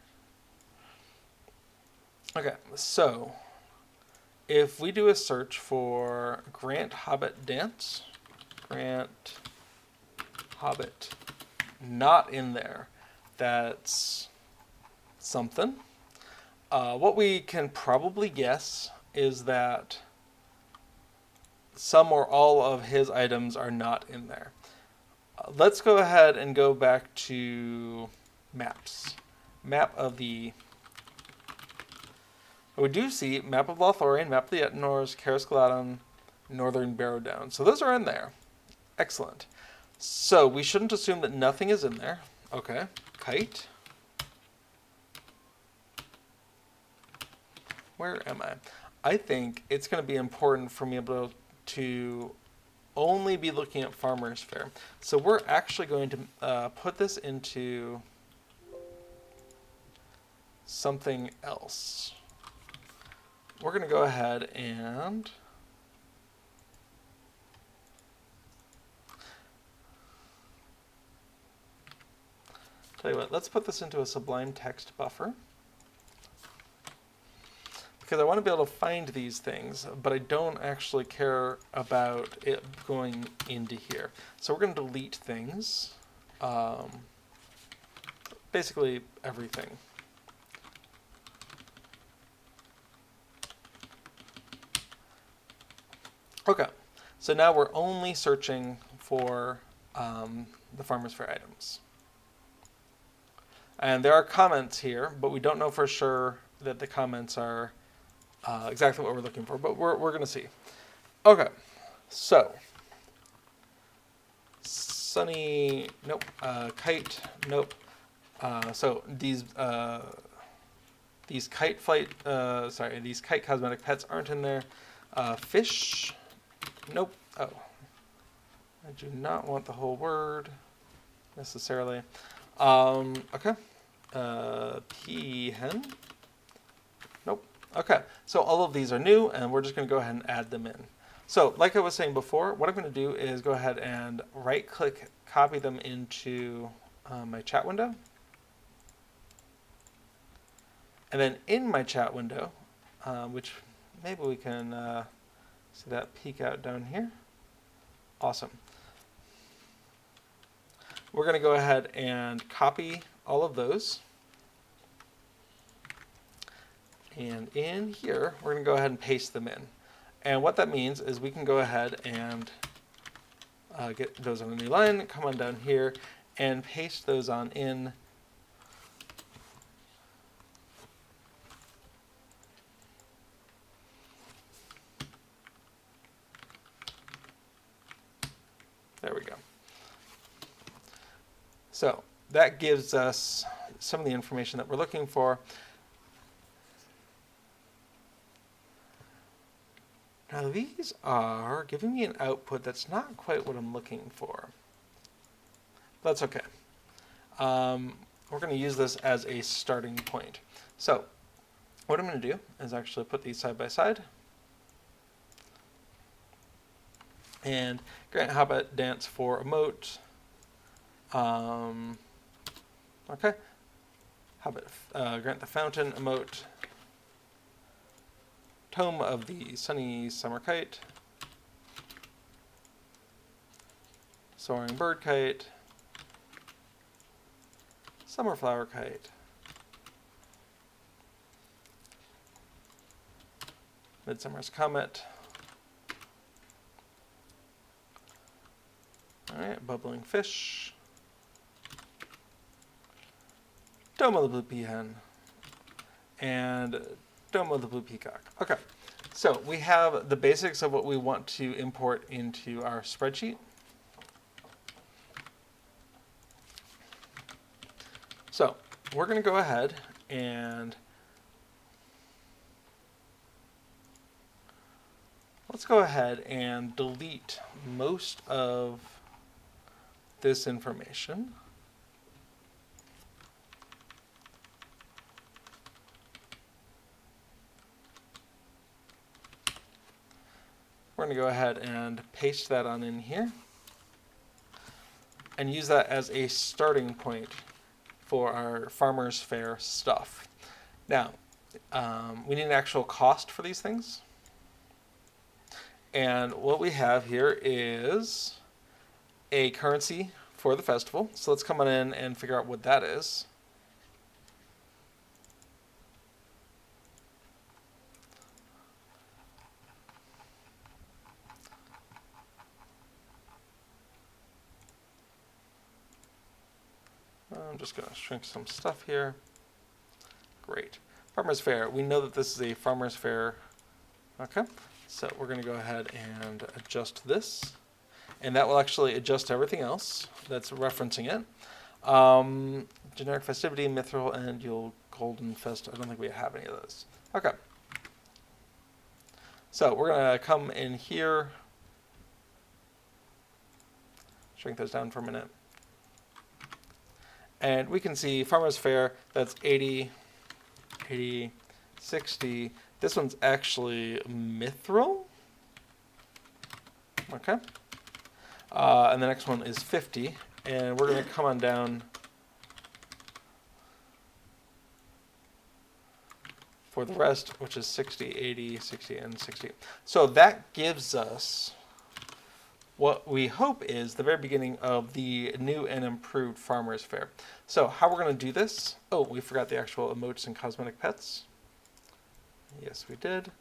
Okay, so if we do a search for Grant Hobbit Dance, Grant Hobbit not in there, that's something. What we can probably guess is that some or all of his items are not in there. Let's go ahead and go back to maps. Map of the We do see map of Lothlorien, map of the Etnors, Cariscaladon, Northern Barrowdown. So those are in there. Excellent. So we shouldn't assume that nothing is in there. Okay. Kite. Where am I? I think it's going to be important for me to only be looking at Farmers Faire. So we're actually going to put this into something else. We're going to go ahead and tell you what, let's put this into a Sublime text buffer, because I want to be able to find these things, but I don't actually care about it going into here. So we're going to delete things, basically everything. Okay, so now we're only searching for the Farmers Faire items. And there are comments here, but we don't know for sure that the comments are exactly what we're looking for, but we're going to see. Okay, so sunny, nope. Kite, nope. So these kite flight, these kite cosmetic pets aren't in there. Fish, nope. Oh, I do not want the whole word necessarily. Okay. Peahen. Nope. Okay. So all of these are new, and we're just going to go ahead and add them in. So, like I was saying before, what I'm going to do is go ahead and right-click, copy them into my chat window. And then in my chat window, which maybe we can see that peek out down here. Awesome. We're going to go ahead and copy all of those. And in here, we're going to go ahead and paste them in. And what that means is we can go ahead and get those on a new line, come on down here, and paste those on in. There we go. So that gives us some of the information that we're looking for. Now these are giving me an output that's not quite what I'm looking for. That's okay. We're going to use this as a starting point. So what I'm going to do is actually put these side by side. And grant habit dance for emote. Okay. Habit grant the fountain emote. Tome of the sunny summer kite. Soaring bird kite. Summer flower kite. Midsummer's comet. Alright, bubbling fish. Dome of the blue peahen. And Dome of the blue peacock. Okay, so we have the basics of what we want to import into our spreadsheet. So we're going to go ahead and let's go ahead and delete most of this information. We're going to go ahead and paste that on in here and use that as a starting point for our Farmers Faire stuff. Now, we need an actual cost for these things. And what we have here is a currency for the festival. So let's come on in and figure out what that is. I'm just going to shrink some stuff here. Great. Farmers Faire. We know that this is a Farmers Faire. Okay, so we're going to go ahead and adjust this. And that will actually adjust everything else that's referencing it. Generic festivity, mithril, and Yule golden fest. I don't think we have any of those. Okay. So we're going to come in here. Shrink those down for a minute. And we can see Farmers Faire, that's 80, 80, 60. This one's actually mithril. Okay. And the next one is 50. And we're going to come on down for the rest, which is 60, 80, 60, and 60. So that gives us what we hope is the very beginning of the new and improved Farmers Faire. So how we're going to do this? Oh, we forgot the actual emotes and cosmetic pets. Yes, we did.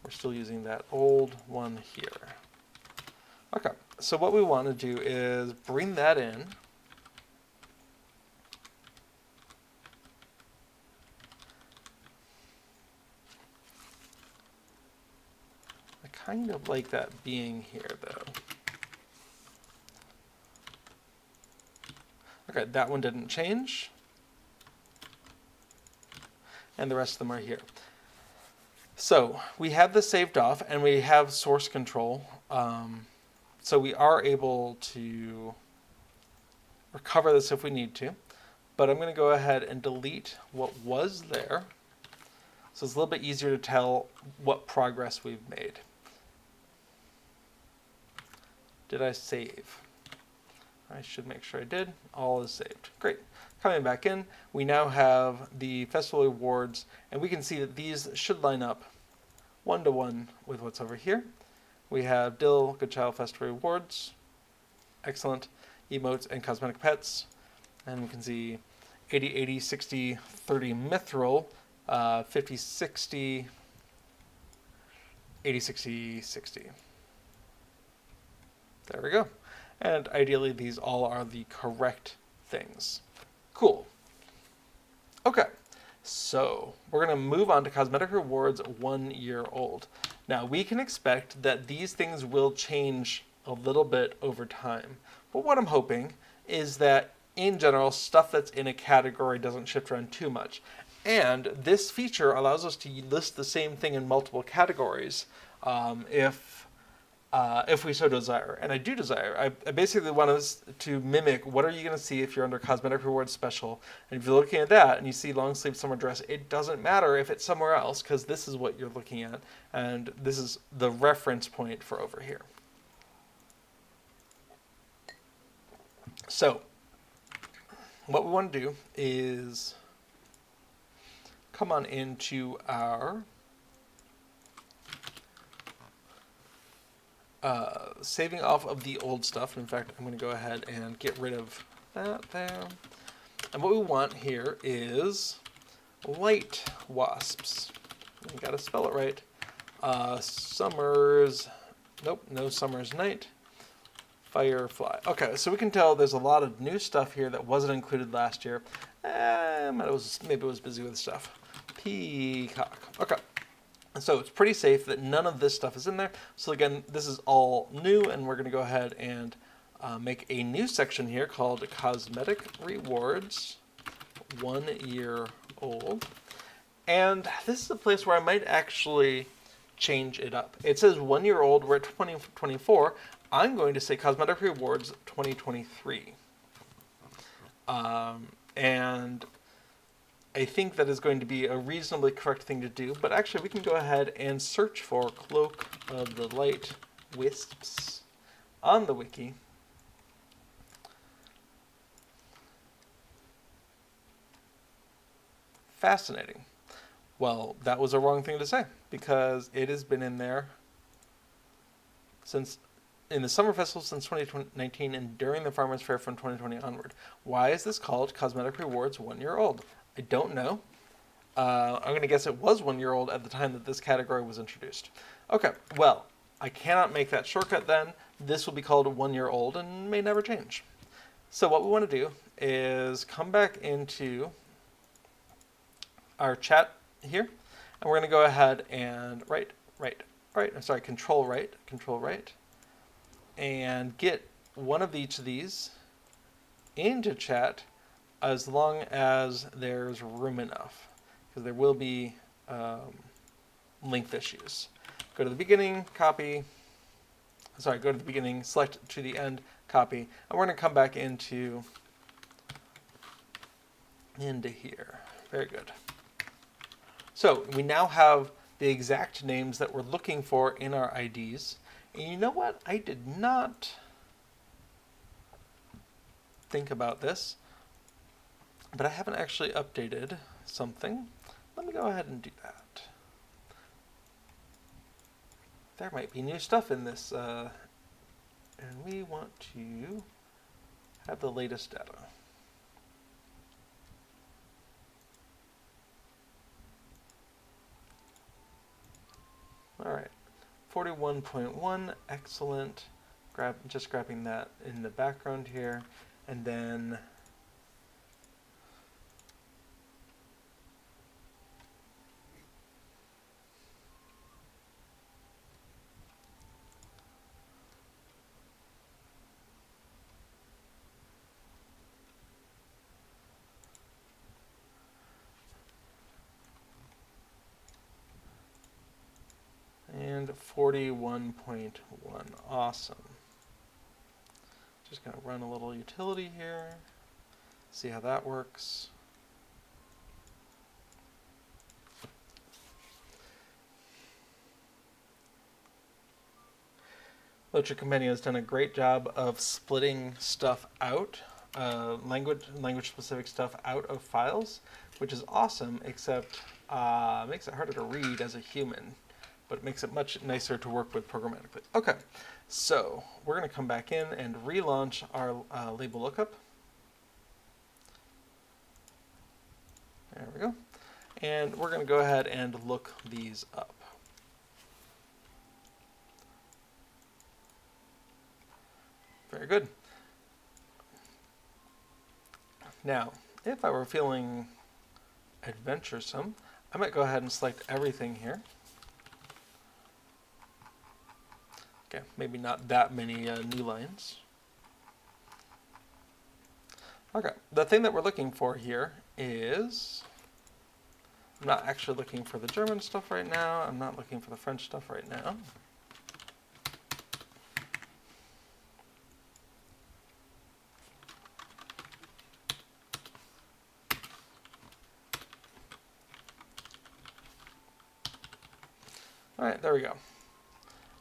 We're still using that old one here. Okay, so what we want to do is bring that in. I kind of like that being here, though. Okay, that one didn't change. And the rest of them are here. So we have this saved off, and we have source control. So we are able to recover this if we need to. But I'm going to go ahead and delete what was there. So it's a little bit easier to tell what progress we've made. Did I save? I should make sure I did. All is saved. Great. Coming back in, we now have the festival rewards, and we can see that these should line up one-to-one with what's over here. We have Dill, Good Child Festival rewards. Excellent. Emotes and cosmetic pets. And we can see 80, 80, 60, 30 mithril, 50, 60, 80, 60, 60. There we go. And ideally, these all are the correct things. Cool. Okay, so we're going to move on to cosmetic rewards 1 year old. Now, we can expect that these things will change a little bit over time. But what I'm hoping is that, in general, stuff that's in a category doesn't shift around too much. And this feature allows us to list the same thing in multiple categories if we so desire. And I do desire. I basically want us to mimic what are you going to see if you're under Cosmetic Rewards Special. And if you're looking at that and you see long sleeve summer dress, it doesn't matter if it's somewhere else because this is what you're looking at. And this is the reference point for over here. So what we want to do is come on into our saving off of the old stuff. In fact, I'm going to go ahead and get rid of that there. And what we want here is light wasps. You got to spell it right. Summers, nope, no summer's night. Firefly. Okay, so we can tell there's a lot of new stuff here that wasn't included last year. Maybe it was busy with stuff. Peacock. Okay. So it's pretty safe that none of this stuff is in there. So again, this is all new, and we're going to go ahead and make a new section here called Cosmetic Rewards 1 year old. And this is a place where I might actually change it up. It says 1 year old, we're at 2024. I'm going to say Cosmetic Rewards 2023. And I think that is going to be a reasonably correct thing to do, but actually we can go ahead and search for Cloak of the Light Wisps on the wiki. Fascinating. Well, that was a wrong thing to say, because it has been in there since in the Summer Festival since 2019 and during the Farmers Faire from 2020 onward. Why is this called Cosmetic Rewards 1 year old? I don't know. I'm going to guess it was 1 year old at the time that this category was introduced. Okay, well, I cannot make that shortcut then. This will be called 1 year old and may never change. So what we want to do is come back into our chat here, and we're going to go ahead and control right, and get one of each of these into chat as long as there's room enough, because there will be length issues. Go to the beginning, copy. Sorry, go to the beginning, select to the end, copy, and we're going to come back into here. Very good. So we now have the exact names that we're looking for in our IDs. And you know what? I did not think about this, but I haven't actually updated something. Let me go ahead and do that. There might be new stuff in this, and we want to have the latest data. All right, 41.1, excellent. Just grabbing that in the background here, and then and 41.1, awesome. Just gonna run a little utility here, see how that works. LOTRO Compendium has done a great job of splitting stuff out, language-specific stuff out of files, which is awesome, except makes it harder to read as a human, but it makes it much nicer to work with programmatically. Okay, so we're going to come back in and relaunch our label lookup. There we go. And we're going to go ahead and look these up. Very good. Now, if I were feeling adventuresome, I might go ahead and select everything here. Okay, maybe not that many new lines. Okay, the thing that we're looking for here is, I'm not actually looking for the German stuff right now. I'm not looking for the French stuff right now. All right, there we go.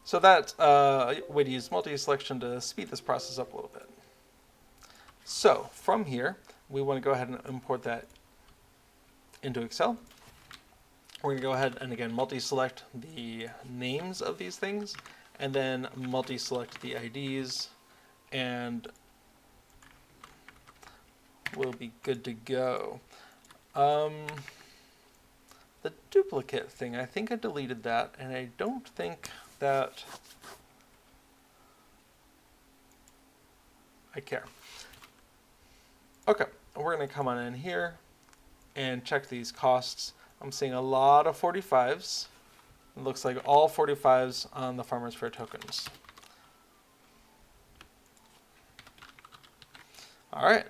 So that's a way to use multi-selection to speed this process up a little bit. So from here, we want to go ahead and import that into Excel. We're going to go ahead and again multi-select the names of these things, and then multi-select the IDs, and we'll be good to go. The duplicate thing, I think I deleted that, and I don't think that I care. Okay, we're going to come on in here and check these costs. I'm seeing a lot of 45s. It looks like all 45s on the Farmers Faire tokens. All right,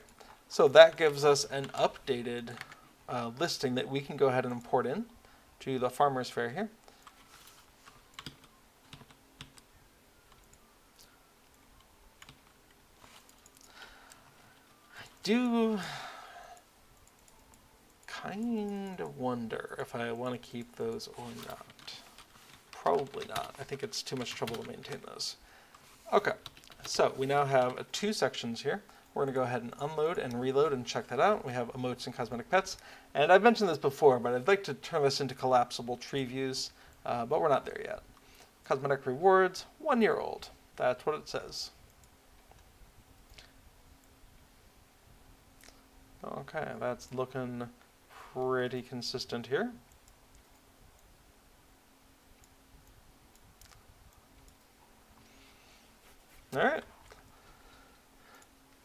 so that gives us an updated listing that we can go ahead and import in to the Farmers Faire here. I do kind of wonder if I want to keep those or not. Probably not. I think it's too much trouble to maintain those. Okay, so we now have two sections here. We're going to go ahead and unload and reload and check that out. We have emotes and cosmetic pets. And I've mentioned this before, but I'd like to turn this into collapsible tree views, but we're not there yet. Cosmetic rewards, 1 year old. That's what it says. Okay, that's looking pretty consistent here. All right.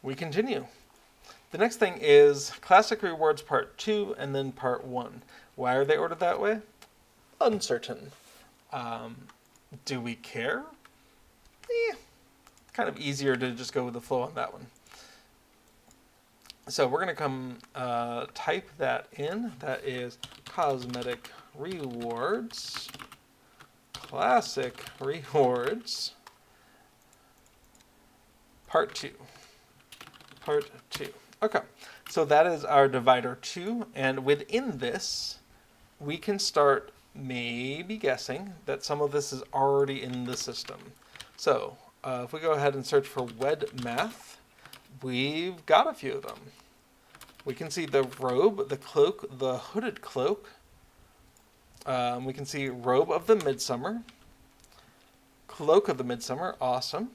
We continue. The next thing is classic rewards part 2 and then part 1. Why are they ordered that way? Uncertain. Do we care? Kind of easier to just go with the flow on that one. So we're going to come type that in. That is cosmetic rewards, classic rewards, part 2. Part 2. Okay, so that is our divider 2, and within this, we can start maybe guessing that some of this is already in the system. So if we go ahead and search for wed math, we've got a few of them. We can see the robe, the cloak, the hooded cloak. We can see robe of the midsummer, cloak of the midsummer, awesome.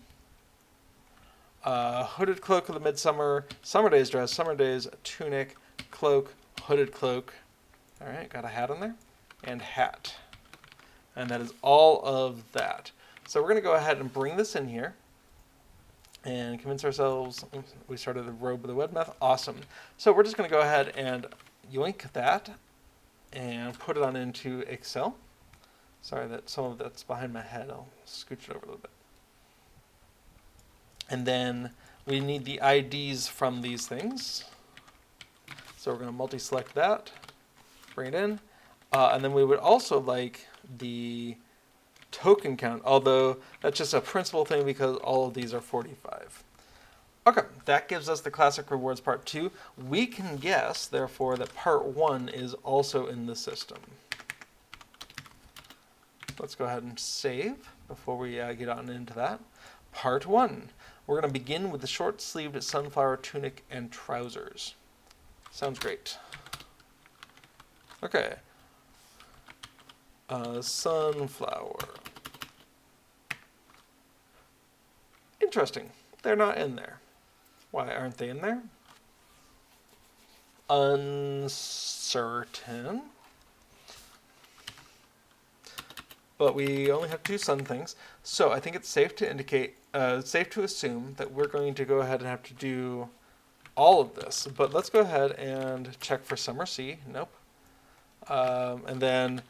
Hooded cloak of the midsummer, summer days dress, summer days tunic, cloak, hooded cloak. All right, got a hat on there, and hat. And that is all of that. So we're going to go ahead and bring this in here and convince ourselves. We started the robe of the web math. Awesome. So we're just going to go ahead and yoink that and put it on into Excel. Sorry that some of that's behind my head. I'll scooch it over a little bit. And then we need the IDs from these things. So we're going to multi-select that, bring it in. And then we would also like the token count, although that's just a principal thing because all of these are 45. Okay, that gives us the classic rewards part 2. We can guess, therefore, that part 1 is also in the system. Let's go ahead and save before we get on into that. Part 1. We're going to begin with the short-sleeved sunflower tunic and trousers. Sounds great. Okay. Sunflower. Interesting. They're not in there. Why aren't they in there? Uncertain. But we only have 2 sun things, so I think it's safe to indicate, safe to assume that we're going to go ahead and have to do all of this. But let's go ahead and check for summer sea. Nope. And then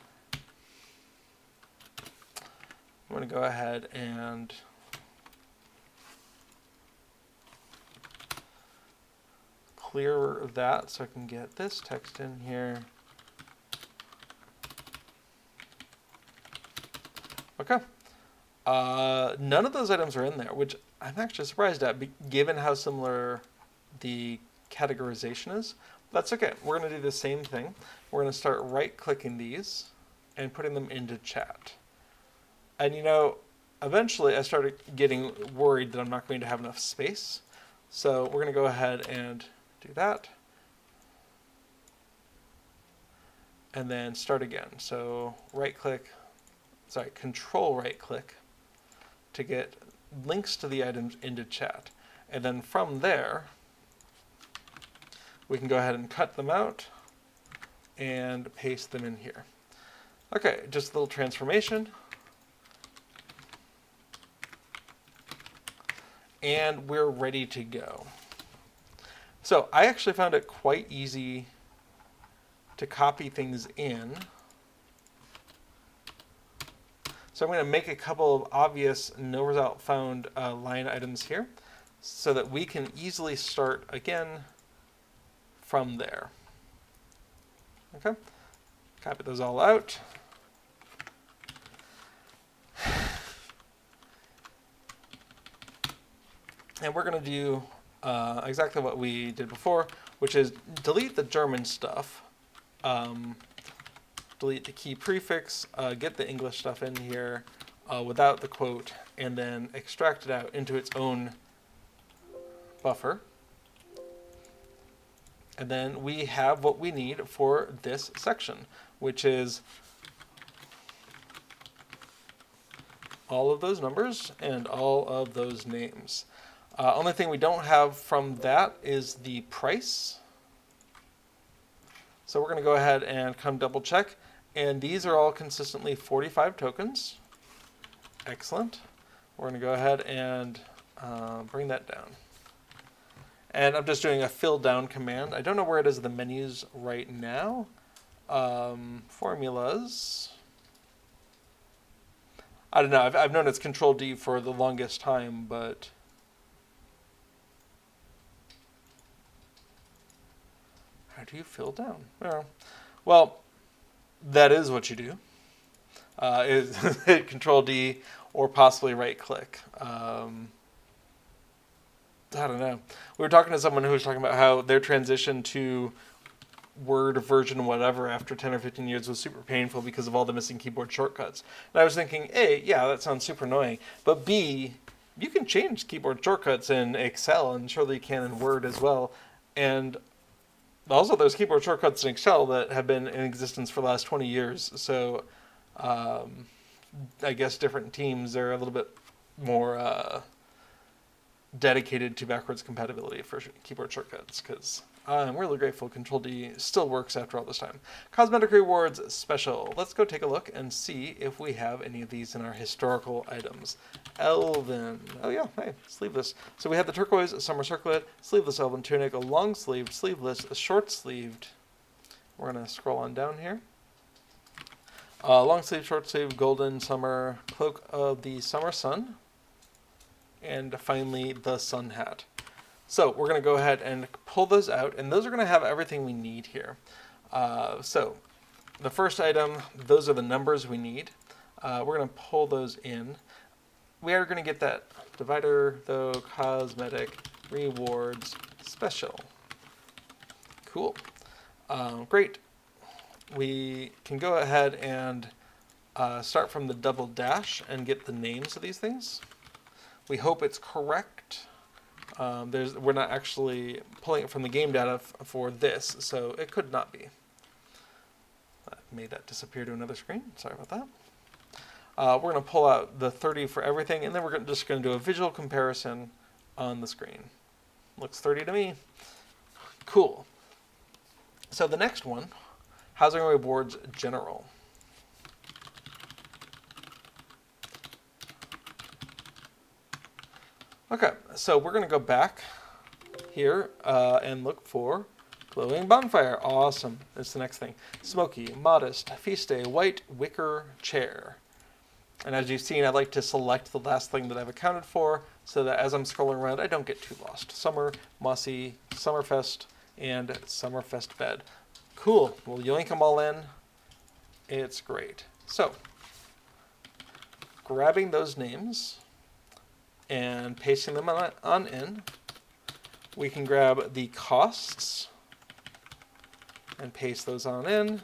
I'm going to go ahead and clear that so I can get this text in here. Okay. None of those items are in there, which I'm actually surprised at, given how similar the categorization is. That's okay. We're going to do the same thing. We're going to start right-clicking these and putting them into chat. And you know, eventually I started getting worried that I'm not going to have enough space. So we're going to go ahead and do that. And then start again. So control right-click to get links to the items into chat. And then from there, we can go ahead and cut them out and paste them in here. Okay, just a little transformation. And we're ready to go. So I actually found it quite easy to copy things in. So I'm going to make a couple of obvious no result found line items here so that we can easily start again from there. Okay, copy those all out. And we're going to do exactly what we did before, which is delete the German stuff, delete the key prefix, get the English stuff in here without the quote, and then extract it out into its own buffer. And then we have what we need for this section, which is all of those numbers and all of those names. Only thing we don't have from that is the price. So we're going to go ahead and come double check. And these are all consistently 45 tokens. Excellent. We're going to go ahead and bring that down. And I'm just doing a fill down command. I don't know where it is in the menus right now. Formulas. I don't know. I've known it's Control D for the longest time, but how do you fill down? Well, that is what you do. Is hit Control D or possibly right click. I don't know. We were talking to someone who was talking about how their transition to Word version whatever after 10 or 15 years was super painful because of all the missing keyboard shortcuts. And I was thinking, A, yeah, that sounds super annoying. But B, you can change keyboard shortcuts in Excel, and surely you can in Word as well. And also, there's keyboard shortcuts in Excel that have been in existence for the last 20 years. So I guess different teams are a little bit more dedicated to backwards compatibility for keyboard shortcuts, because I'm really grateful Control D still works after all this time. Cosmetic rewards special. Let's go take a look and see if we have any of these in our historical items. Elven. Oh yeah, hey, sleeveless. So we have the turquoise summer circlet, sleeveless elven tunic, a long sleeved, sleeveless, a short sleeved. We're gonna scroll on down here. Long sleeve, short sleeve, golden summer cloak of the summer sun, and finally the sun hat. So we're going to go ahead and pull those out, and those are going to have everything we need here. So the first item, those are the numbers we need. We're going to pull those in. We are going to get that divider, though, cosmetic, rewards, special. Cool. Great. We can go ahead and start from the double dash and get the names of these things. We hope it's correct. We're not actually pulling it from the game data for this, so it could not be. I made that disappear to another screen. Sorry about that. We're going to pull out the 30 for everything, and then we're just going to do a visual comparison on the screen. Looks 30 to me. Cool. So the next one, housing rewards general. Okay, so we're going to go back here and look for glowing bonfire. Awesome. That's the next thing. Smoky, modest, feast day, white wicker chair. And as you've seen, I like to select the last thing that I've accounted for so that as I'm scrolling around, I don't get too lost. Summer, mossy, Summerfest, and Summerfest bed. Cool. We'll yoink them all in. It's great. So, grabbing those names and pasting them on in. We can grab the costs and paste those on in,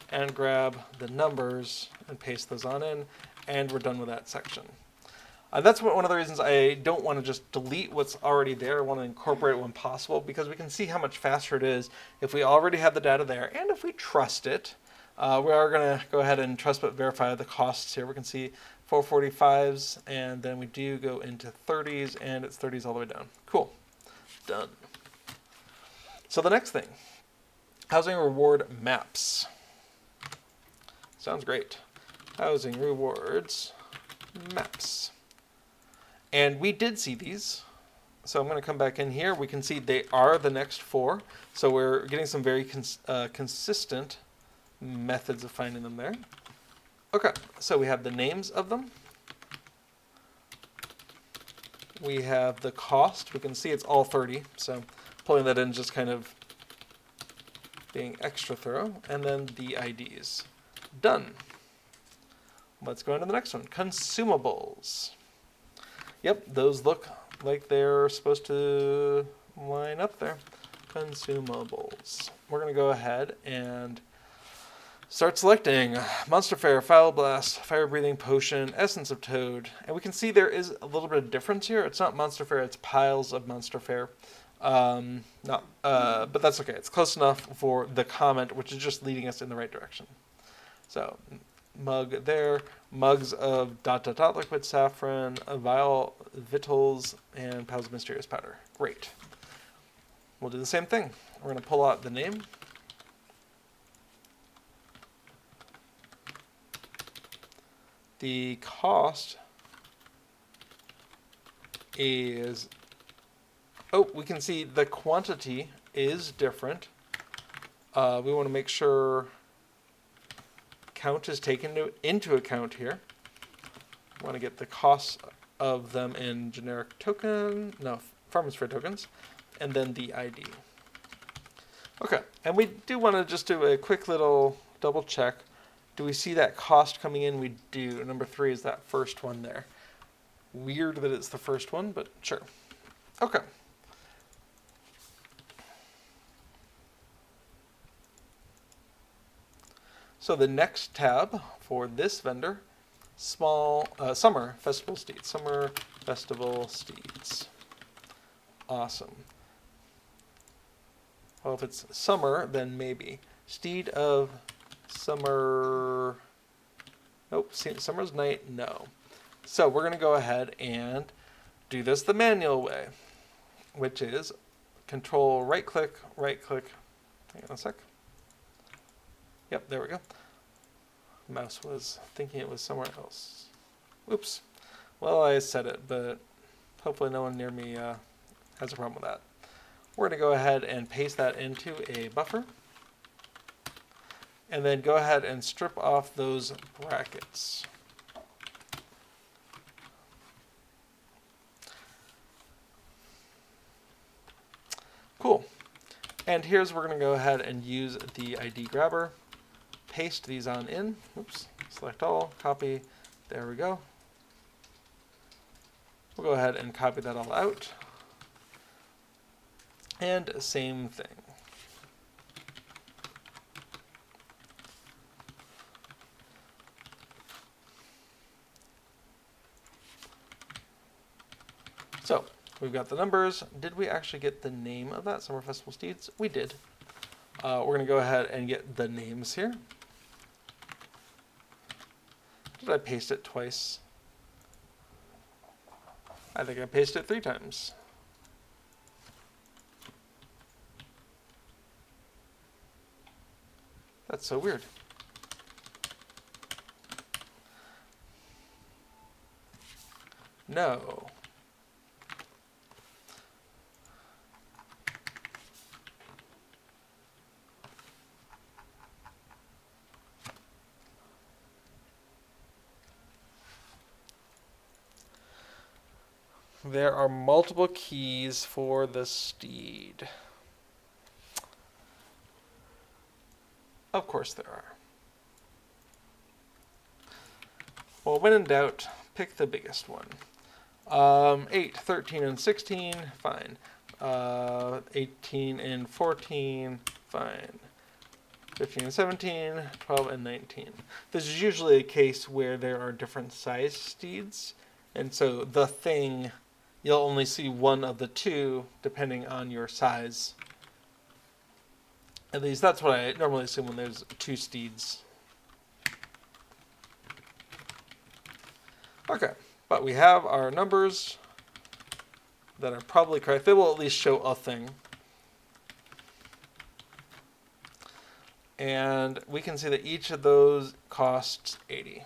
and grab the numbers and paste those on in, and we're done with that section. That's one of the reasons I don't want to just delete what's already there. I want to incorporate it when possible, because we can see how much faster it is if we already have the data there, and if we trust it. We are going to go ahead and trust but verify the costs here. We can see 445s, and then we do go into 30s, and it's 30s all the way down. Cool. Done. So the next thing, housing reward maps. Sounds great. Housing rewards maps. And we did see these. So I'm going to come back in here. We can see they are the next 4. So we're getting some very consistent methods of finding them there. Okay, so we have the names of them. We have the cost. We can see it's all 30, so pulling that in just kind of being extra thorough. And then the IDs. Done. Let's go into the next one. Consumables. Yep, those look like they're supposed to line up there. Consumables. We're going to go ahead and start selecting Monster Faire, Foul Blast, Fire Breathing Potion, Essence of Toad. And we can see there is a little bit of difference here. It's not Monster Faire, it's piles of Monster Faire. But that's okay. It's close enough for the comment, which is just leading us in the right direction. So, mug there, mugs of ... liquid saffron, vial victuals, and piles of mysterious powder. Great. We'll do the same thing. We're going to pull out the name. The cost is Oh, we can see the quantity is different. We want to make sure count is taken into account here. We want to get the costs of them in generic token, no, Farmers Faire tokens, and then the ID. Okay, and we do want to just do a quick little double check. Do we see that cost coming in? We do. Number 3 is that first one there. Weird that it's the first one, but sure. Okay. So the next tab for this vendor, summer festival steeds. Summer festival steeds. Awesome. Well, if it's summer, then maybe. Steed of summer. Nope, summer's night, no. So we're going to go ahead and do this the manual way, which is control right click. Hang on a sec. Yep, there we go. Mouse was thinking it was somewhere else. Oops. Well, I said it, but hopefully no one near me has a problem with that. We're going to go ahead and paste that into a buffer. And then go ahead and strip off those brackets. Cool. And here's where we're going to go ahead and use the ID grabber. Paste these on in. Oops. Select all. Copy. There we go. We'll go ahead and copy that all out. And same thing. So we've got the numbers. Did we actually get the name of that? Summer Festival Steeds? We did. We're going to go ahead and get the names here. Did I paste it twice? I think I pasted it 3 times. That's so weird. No. There are multiple keys for the steed. Of course there are. Well, when in doubt, pick the biggest one. 8, 13, and 16, fine. 18 and 14, fine. 15 and 17, 12 and 19. This is usually a case where there are different size steeds, and so the thing, you'll only see one of the two depending on your size. At least that's what I normally assume when there's 2 steeds. Okay, but we have our numbers that are probably correct. They will at least show a thing. And we can see that each of those costs 80.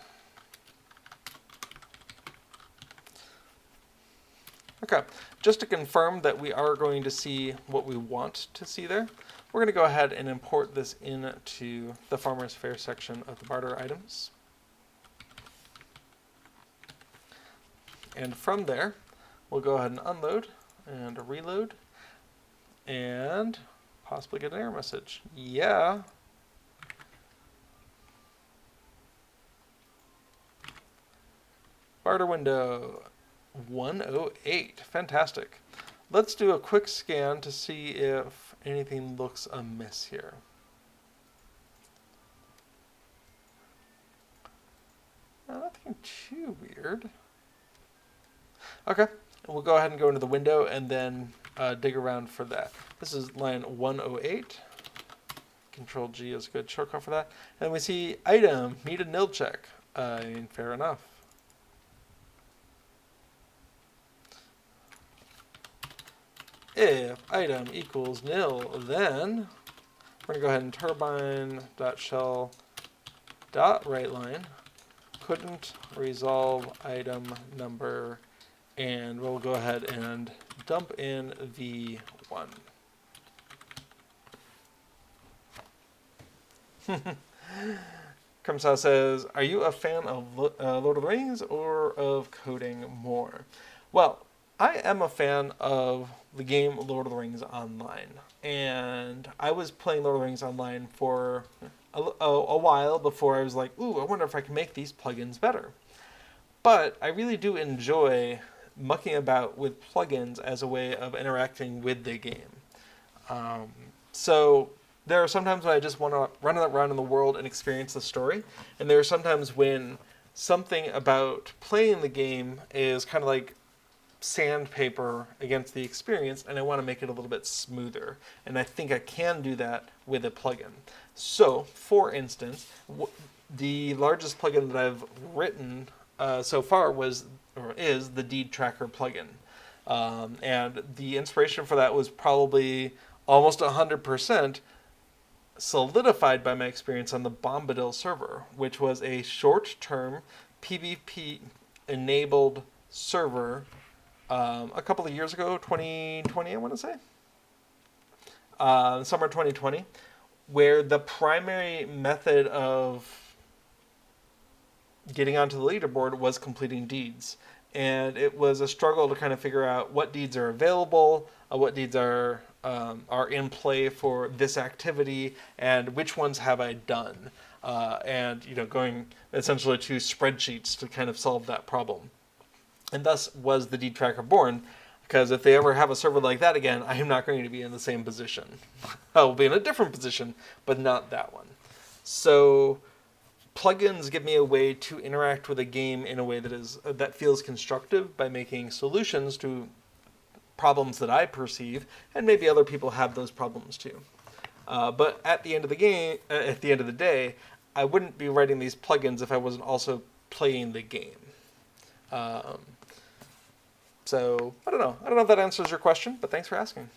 Okay, just to confirm that we are going to see what we want to see there, we're going to go ahead and import this into the Farmers Faire section of the barter items. And from there, we'll go ahead and unload and reload and possibly get an error message. Yeah. Barter window 108. Fantastic. Let's do a quick scan to see if anything looks amiss here. Nothing too weird. Okay, we'll go ahead and go into the window and then dig around for that. This is line 108. Control G is a good shortcut for that. And we see item, need a nil check. Fair enough. If item equals nil, then we're going to go ahead and turbine.shell.writeLine couldn't resolve item number And we'll go ahead and dump in V1. Crimsau says, are you a fan of Lord of the Rings or of coding more? Well, I am a fan of the game Lord of the Rings Online. And I was playing Lord of the Rings Online for a while before I was like, ooh, I wonder if I can make these plugins better. But I really do enjoy mucking about with plugins as a way of interacting with the game. So there are sometimes when I just want to run around in the world and experience the story, and there are sometimes when something about playing the game is kind of like sandpaper against the experience, and I want to make it a little bit smoother. And I think I can do that with a plugin. So, for instance, the largest plugin that I've written so far is the Deed Tracker plugin. And the inspiration for that was probably almost 100% solidified by my experience on the Bombadil server, which was a short-term PvP-enabled server a couple of years ago, 2020, I want to say. Summer 2020, where the primary method of getting onto the leaderboard was completing deeds. And it was a struggle to kind of figure out what deeds are available, what deeds are in play for this activity, and which ones have I done. And going essentially to spreadsheets to kind of solve that problem. And thus was the Deed Tracker born, because if they ever have a server like that again, I am not going to be in the same position. I will be in a different position, but not that one. So plugins give me a way to interact with a game in a way that feels constructive by making solutions to problems that I perceive, and maybe other people have those problems too. But at the end of the day, I wouldn't be writing these plugins if I wasn't also playing the game. So I don't know. I don't know if that answers your question, but thanks for asking.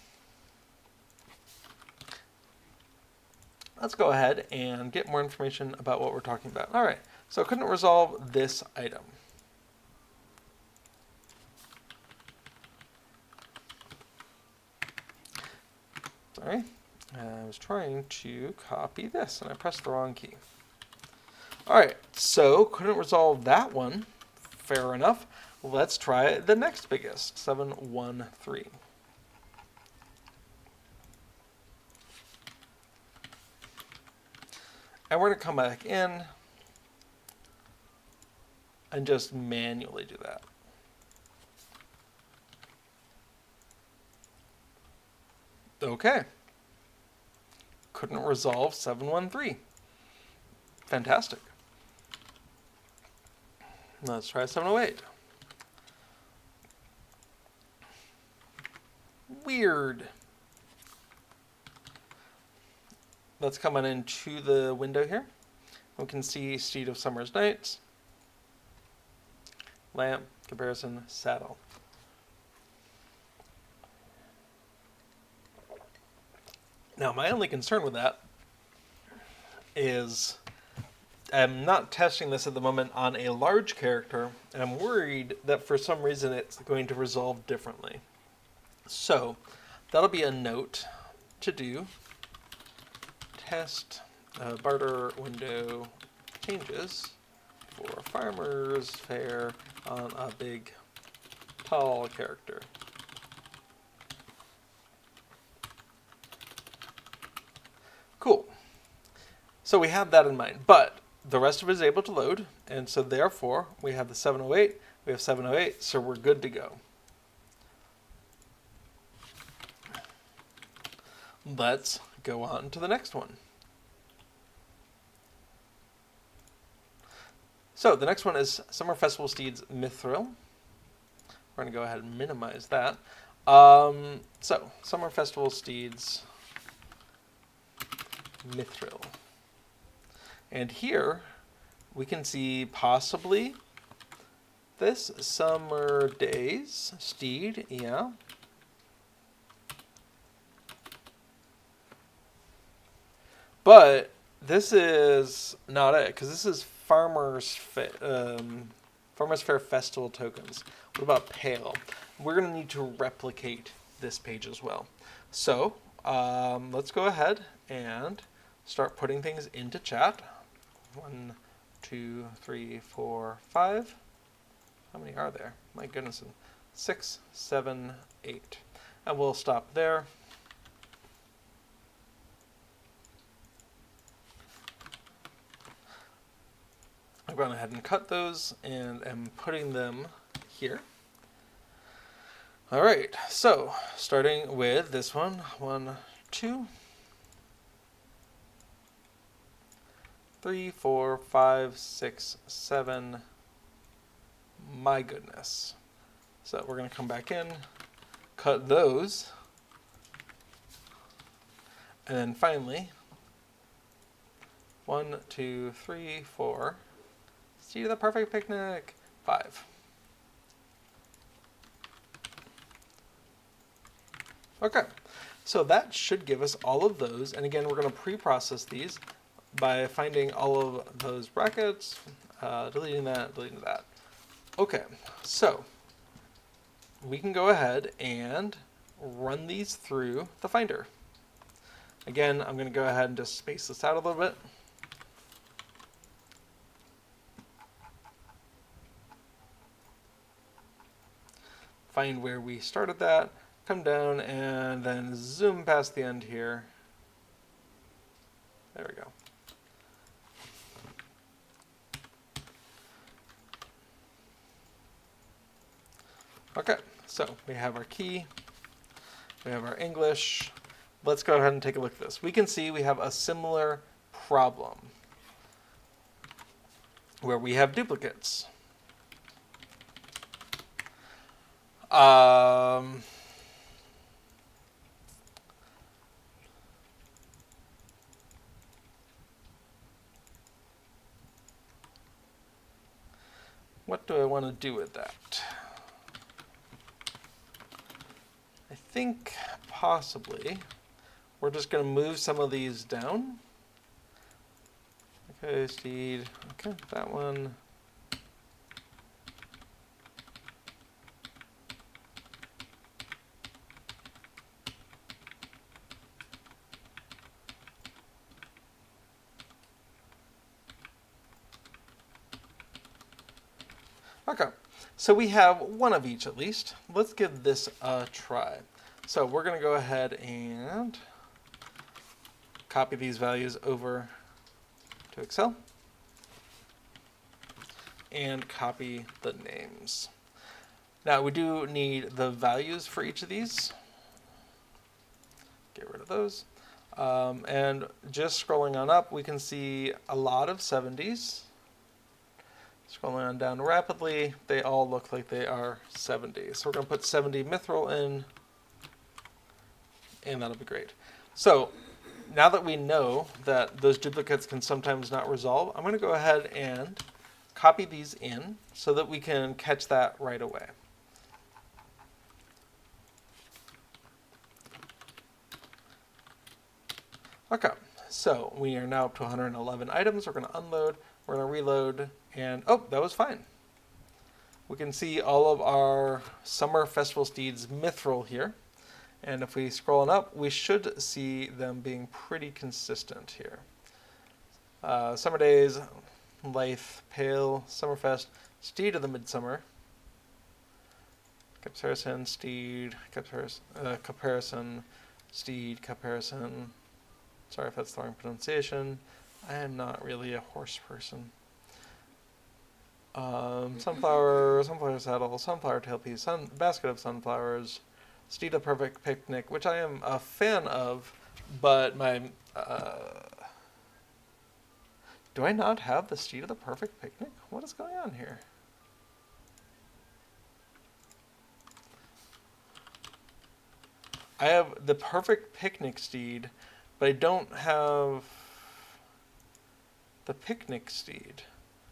Let's go ahead and get more information about what we're talking about. All right, so couldn't resolve this item. Sorry, I was trying to copy this and I pressed the wrong key. All right, so couldn't resolve that one. Fair enough. Let's try the next biggest, 713. And we're going to come back in and just manually do that. Okay. Couldn't resolve 713. Fantastic. Let's try 708. Weird. Let's come on into the window here. We can see Steed of Summer's Nights, lamp, comparison, saddle. Now, my only concern with that is I'm not testing this at the moment on a large character, and I'm worried that for some reason it's going to resolve differently. So that'll be a note to do. Test barter window changes for Farmers Faire on a big, tall character. Cool. So we have that in mind, but the rest of it is able to load, and so therefore we have the 708, we have 708, so we're good to go. Let's go on to the next one. So the next one is Summer Festival Steeds Mithril. We're going to go ahead and minimize that. So Summer Festival Steeds Mithril. And here we can see possibly this Summer Days Steed, yeah. But this is not it, because this is Farmers Farmers Faire festival tokens. What about Pale? We're going to need to replicate this page as well. So let's go ahead and start putting things into chat. 1, 2, 3, 4, 5. How many are there? My goodness. 6, 7, 8. And we'll stop there. I've gone ahead and cut those and am putting them here. All right, so starting with this one, 1, 2, 3, 4, 5, 6, 7. My goodness. So we're going to come back in, cut those, and then finally, 1, 2, 3, 4. See the perfect picnic. 5. Okay, so that should give us all of those. And again, we're going to pre-process these by finding all of those brackets, deleting that, deleting that. Okay, so we can go ahead and run these through the Finder. Again, I'm going to go ahead and just space this out a little bit. Find where we started that, come down, and then zoom past the end here. There we go. Okay, so we have our key, we have our English. Let's go ahead and take a look at this. We can see we have a similar problem where we have duplicates. What do I want to do with that? I think possibly we're just going to move some of these down. Okay, Steed. Okay, that one. Okay, so we have one of each at least. Let's give this a try. So we're going to go ahead and copy these values over to Excel and copy the names. Now we do need the values for each of these. Get rid of those. And just scrolling on up, we can see a lot of 70s. Scrolling on down rapidly, they all look like they are 70. So we're going to put 70 mithril in, and that'll be great. So now that we know that those duplicates can sometimes not resolve, I'm going to go ahead and copy these in so that we can catch that right away. Okay, so we are now up to 111 items. We're going to unload, we're going to reload, and oh, that was fine. We can see all of our Summer Festival Steeds mithril here. And if we scroll on up, we should see them being pretty consistent here. Summer Days, Lithe, Pale, Summerfest, Steed of the Midsummer, Comparison, Steed, Comparison, Steed, Comparison. Sorry if that's the wrong pronunciation. I am not really a horse person. Sunflower, Sunflower Saddle, Sunflower Tailpiece, Basket of Sunflowers, Steed of Perfect Picnic, which I am a fan of, but my... do I not have the Steed of the Perfect Picnic? What is going on here? I have the Perfect Picnic Steed, but I don't have the Picnic Steed.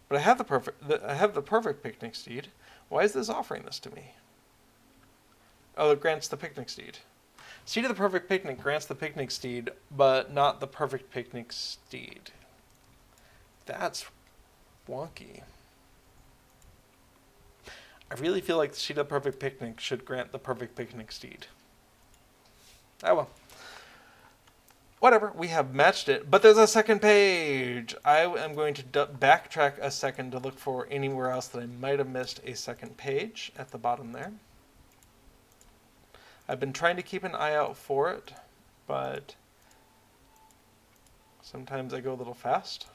But I have the perfect Picnic Steed. Why is this offering this to me? Oh, it grants the Picnic Steed. Steed of the Perfect Picnic grants the Picnic Steed, but not the Perfect Picnic Steed. That's wonky. I really feel like the sheet of perfect picnic should grant the perfect picnic steed. Oh well. Whatever, we have matched it, but there's a second page. I am going to backtrack a second to look for anywhere else that I might have missed a second page at the bottom there. I've been trying to keep an eye out for it, but sometimes I go a little fast.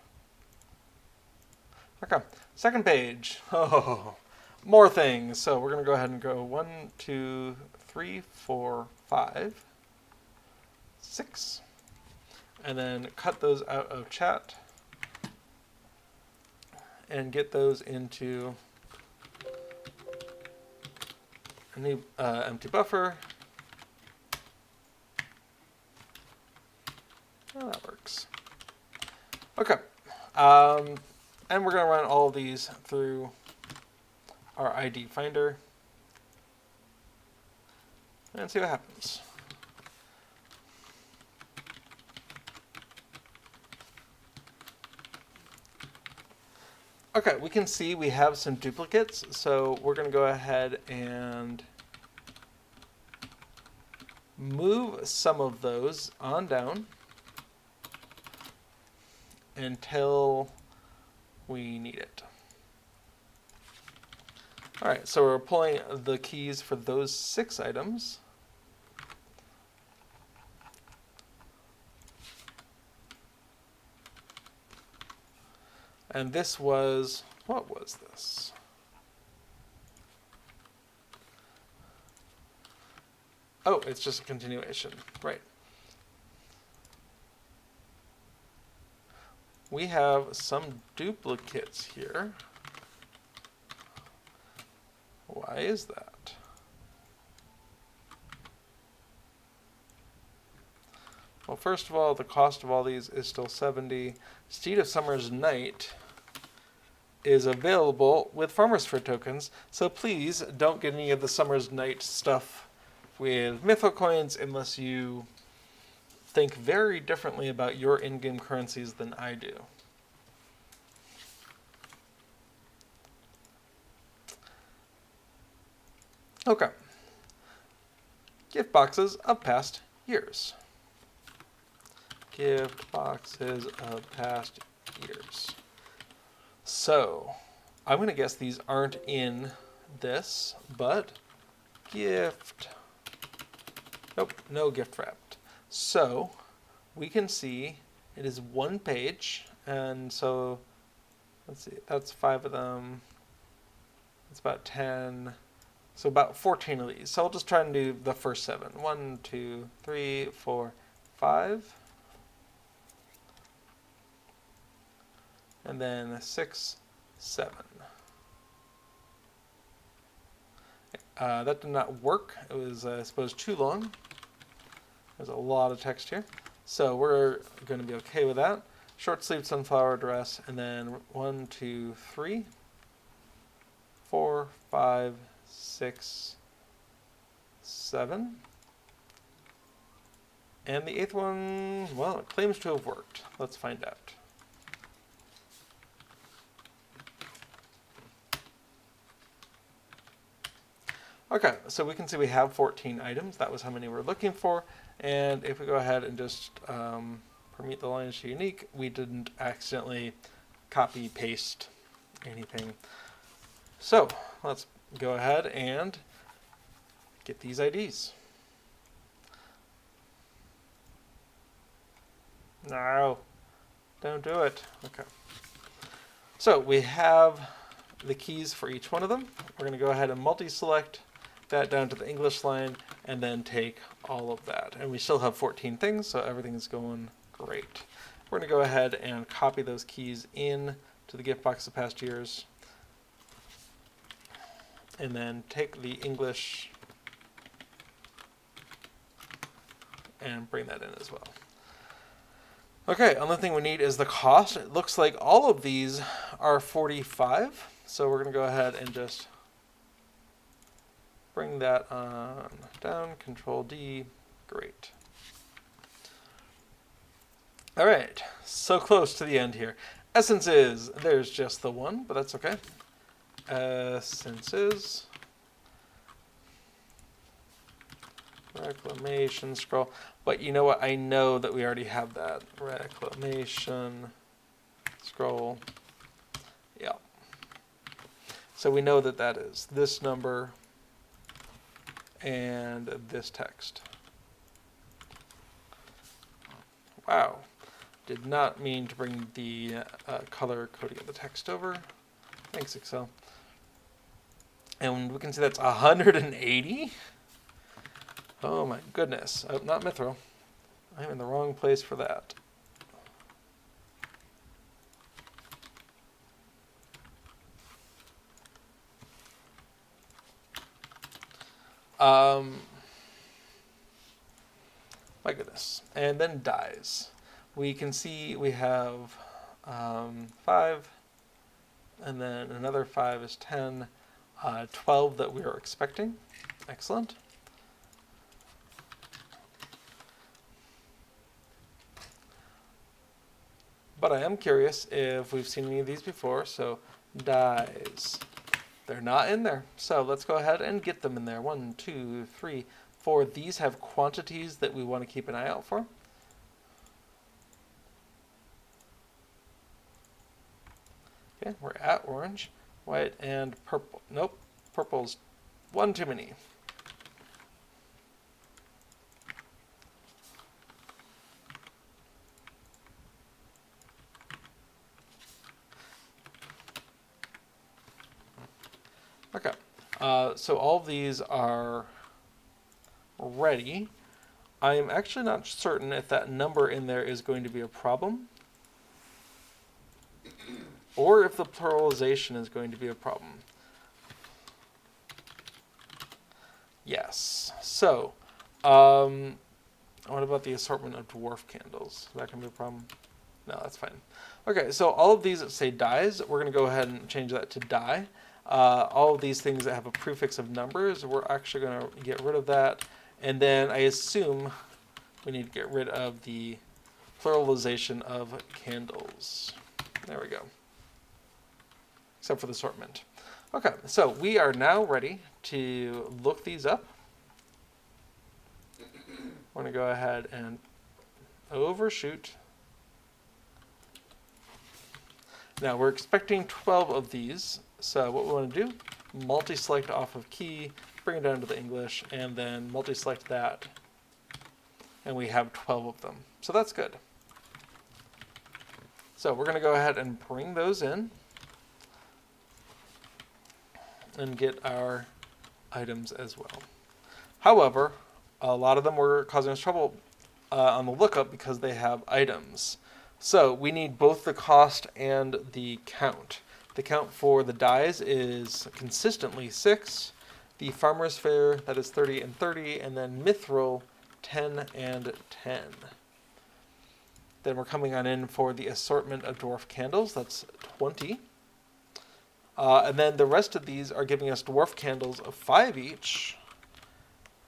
Okay, second page. Oh, more things. So we're going to go ahead and go 1, 2, 3, 4, 5, 6. And then cut those out of chat and get those into a new empty buffer. Oh, that works. Okay. And we're going to run all of these through our ID finder and see what happens. Okay, we can see we have some duplicates, so we're going to go ahead and move some of those on down until we need it. All right, so we're pulling the keys for those 6 items. And this was, what was this? Oh, it's just a continuation, right. We have some duplicates here. Why is that? Well, first of all, the cost of all these is still 70. Steed of Summer's Night is available with Farmers Faire tokens, so please don't get any of the Summer's Night stuff with Mytho coins unless you think very differently about your in-game currencies than I do. Okay. Gift boxes of past years. Gift boxes of past years. So, I'm going to guess these aren't in this, but gift. Nope, no gift wrapped. So, we can see it is 1 page, and so, let's see, that's 5 of them. It's about 10. So about 14 of these. So I'll just try and do the first 7. 1, 2, 3, 4, 5. And then 6, 7. That did not work. It was, I suppose, too long. There's a lot of text here. So we're going to be okay with that. Short sleeved sunflower dress. And then 1, 2, 3, 4, 5, 6, 7. And the 8th one, well, it claims to have worked. Let's find out. Okay, so we can see we have 14 items. That was how many we're looking for. And if we go ahead and just permute the lines to unique, we didn't accidentally copy paste anything. So let's go ahead and get these IDs. No, don't do it. Okay. So we have the keys for each one of them. We're going to go ahead and multi-select that down to the English line and then take all of that. And we still have 14 things, so everything's going great. We're going to go ahead and copy those keys in to the gift box of past years. And then take the English and bring that in as well. Okay, only thing we need is the cost. It looks like all of these are 45. So we're going to go ahead and just bring that on down. Control D. Great. All right, so close to the end here. Essences, there's just the one, but that's okay. essences, reclamation scroll. But you know what? I know that we already have that. Reclamation scroll. Yeah. So we know that that is this number and this text. Wow. Did not mean to bring the color coding of the text over. Thanks, Excel. And we can see that's 180. Oh my goodness. Oh, not Mithril. I'm in the wrong place for that. My goodness. And then dies. We can see we have 5, and then another 5 is 10, 12 that we are expecting. Excellent. But I am curious if we've seen any of these before, so dies. They're not in there. So let's go ahead and get them in there. 1, 2, 3, 4. These have quantities that we want to keep an eye out for. Okay, we're at orange, white, and purple. Nope, purple's one too many. Okay, so all of these are ready. I am actually not certain if that number in there is going to be a problem, or if the pluralization is going to be a problem. Yes. So, what about the assortment of dwarf candles? Is that going to be a problem? No, that's fine. Okay, so all of these that say dies, we're going to go ahead and change that to die. All of these things that have a prefix of numbers, we're actually going to get rid of that. And then I assume we need to get rid of the pluralization of candles. There we go. Except for the assortment. Okay, so we are now ready to look these up. We're going to go ahead and overshoot. Now we're expecting 12 of these. So what we want to do, multi-select off of key, bring it down to the English, and then multi-select that. And we have 12 of them. So that's good. So we're going to go ahead and bring those in and get our items as well. However, a lot of them were causing us trouble on the lookup because they have items. So we need both the cost and the count. The count for the dies is consistently 6. The Farmers Faire, that is 30 and 30, and then Mithril, 10 and 10. Then we're coming on in for the assortment of dwarf candles, that's 20. And then the rest of these are giving us dwarf candles of 5 each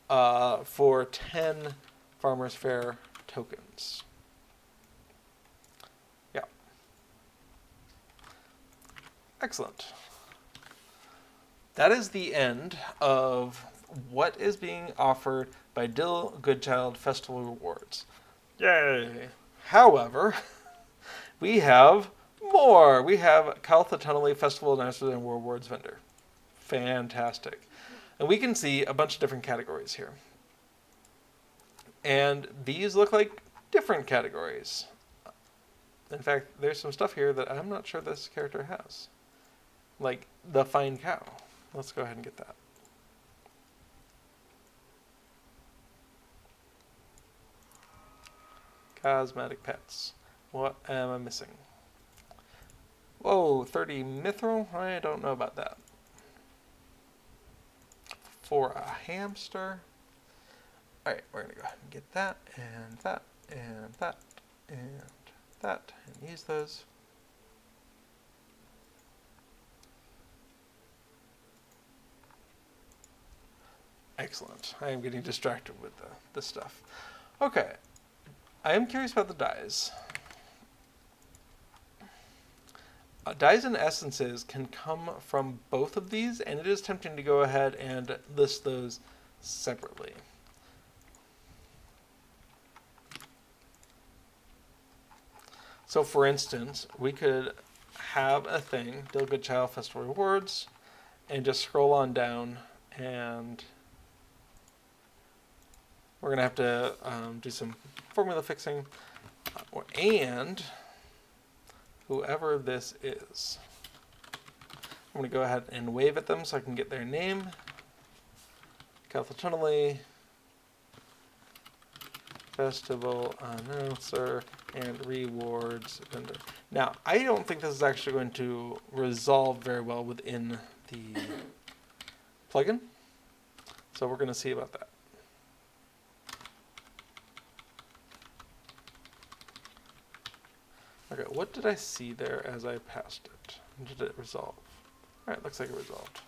for 10 Farmers Faire tokens. Yeah. Excellent. That is the end of what is being offered by Dill Goodchild Festival Rewards. Yay! However, we have more. We have Caltha Tunnelly Festival Announcers and Rewards Vendor. Fantastic. And we can see a bunch of different categories here. And these look like different categories. In fact, there's some stuff here that I'm not sure this character has. Like the fine cow. Let's go ahead and get that. Cosmetic pets. What am I missing? Whoa, 30 mithril? I don't know about that. For a hamster. Alright, we're going to go ahead and get that, and that, and that, and that, and use those. Excellent. I am getting distracted with this stuff. Okay. I am curious about the dies. dyes and essences can come from both of these, and it is tempting to go ahead and list those separately. So for instance, we could have a thing, Deal Good Child Festival Rewards, and just scroll on down, and we're going to have to do some formula fixing. And whoever this is, I'm going to go ahead and wave at them so I can get their name. Calthatunnelly Festival Announcer and Rewards Vendor. Now, I don't think this is actually going to resolve very well within the plugin, so we're going to see about that. Okay, what did I see there as I passed it? Did it resolve? Alright, looks like it resolved.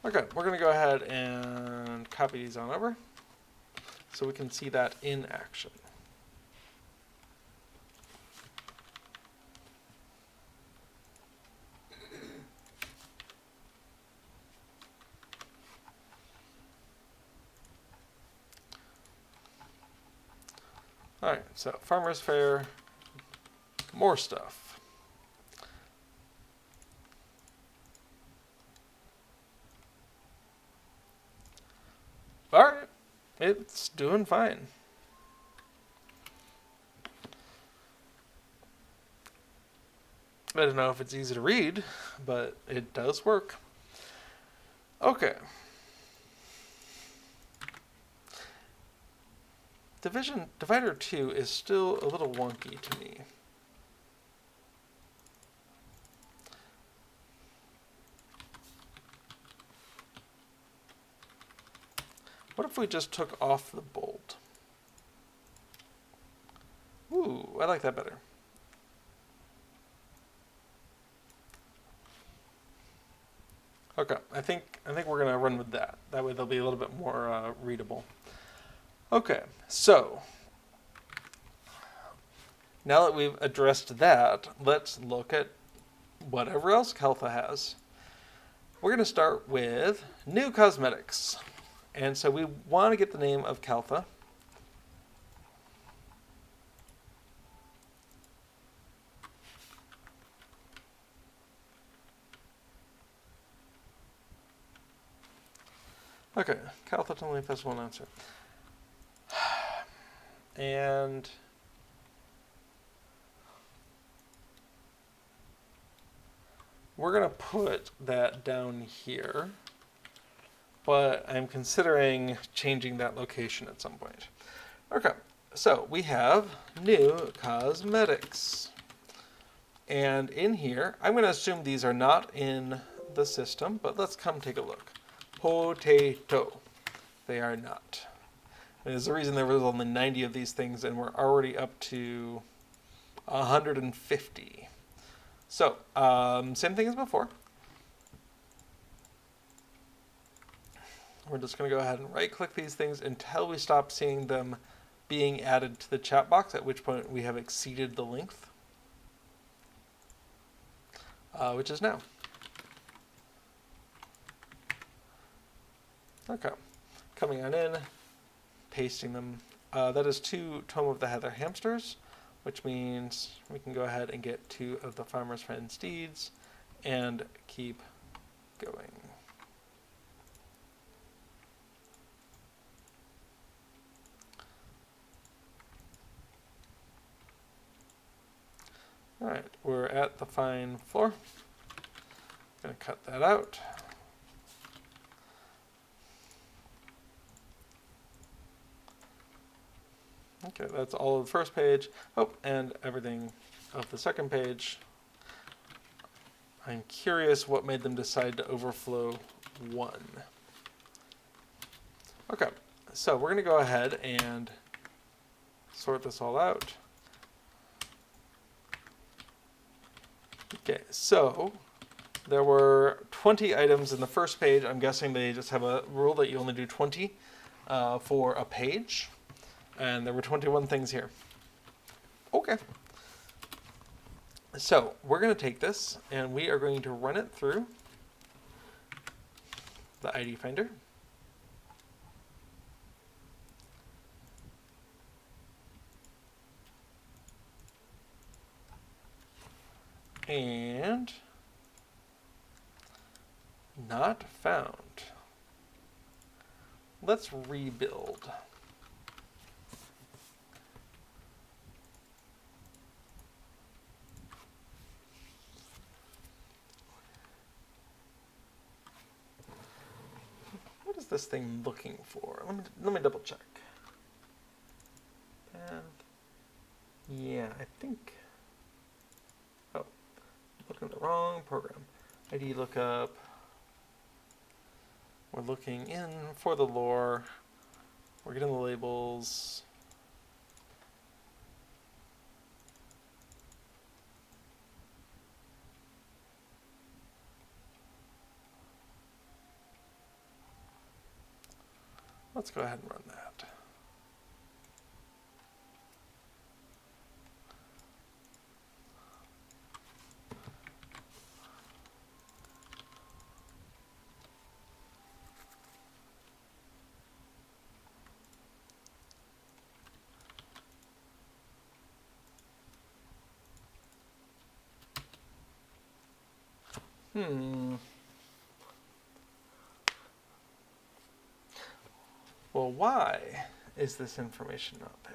Okay, we're going to go ahead and copy these on over so we can see that in action. Alright, so Farmers Faire, more stuff. Alright, it's doing fine. I don't know if it's easy to read, but it does work. Okay. Divider 2 is still a little wonky to me. What if we just took off the bold? Ooh, I like that better. Okay, I think we're gonna run with that. That way they'll be a little bit more readable. Okay, so now that we've addressed that, let's look at whatever else Kaltha has. We're going to start with new cosmetics. And so we want to get the name of Kaltha. Okay, Kaltha Tunneling Festival Announcer. And we're going to put that down here, but I'm considering changing that location at some point. Okay, so we have new cosmetics. And in here, I'm going to assume these are not in the system, but let's come take a look. Potato. They are not. There's a reason there was only 90 of these things, and we're already up to 150. So, same thing as before. We're just going to go ahead and right-click these things until we stop seeing them being added to the chat box, at which point we have exceeded the length, which is now. Okay, coming on in, pasting them. That is 2 Tome of the Heather hamsters, which means we can go ahead and get 2 of the Farmer's Friend steeds and keep going. All right, we're at the fine floor. Gonna cut that out. Okay, that's all of the first page. Oh, and everything of the second page. I'm curious what made them decide to overflow 1. Okay, so we're going to go ahead and sort this all out. Okay, so There were 20 items in the first page. I'm guessing they just have a rule that you only do 20 for a page. And there were 21 things here. Okay. So we're going to take this and we are going to run it through the ID Finder. And not found. Let's rebuild. What is this thing looking for? Let me double check. Yeah, I think. Oh, looking at the wrong program. ID lookup. We're looking in for the lore. We're getting the labels. Let's go ahead and run that. Well, why is this information not there?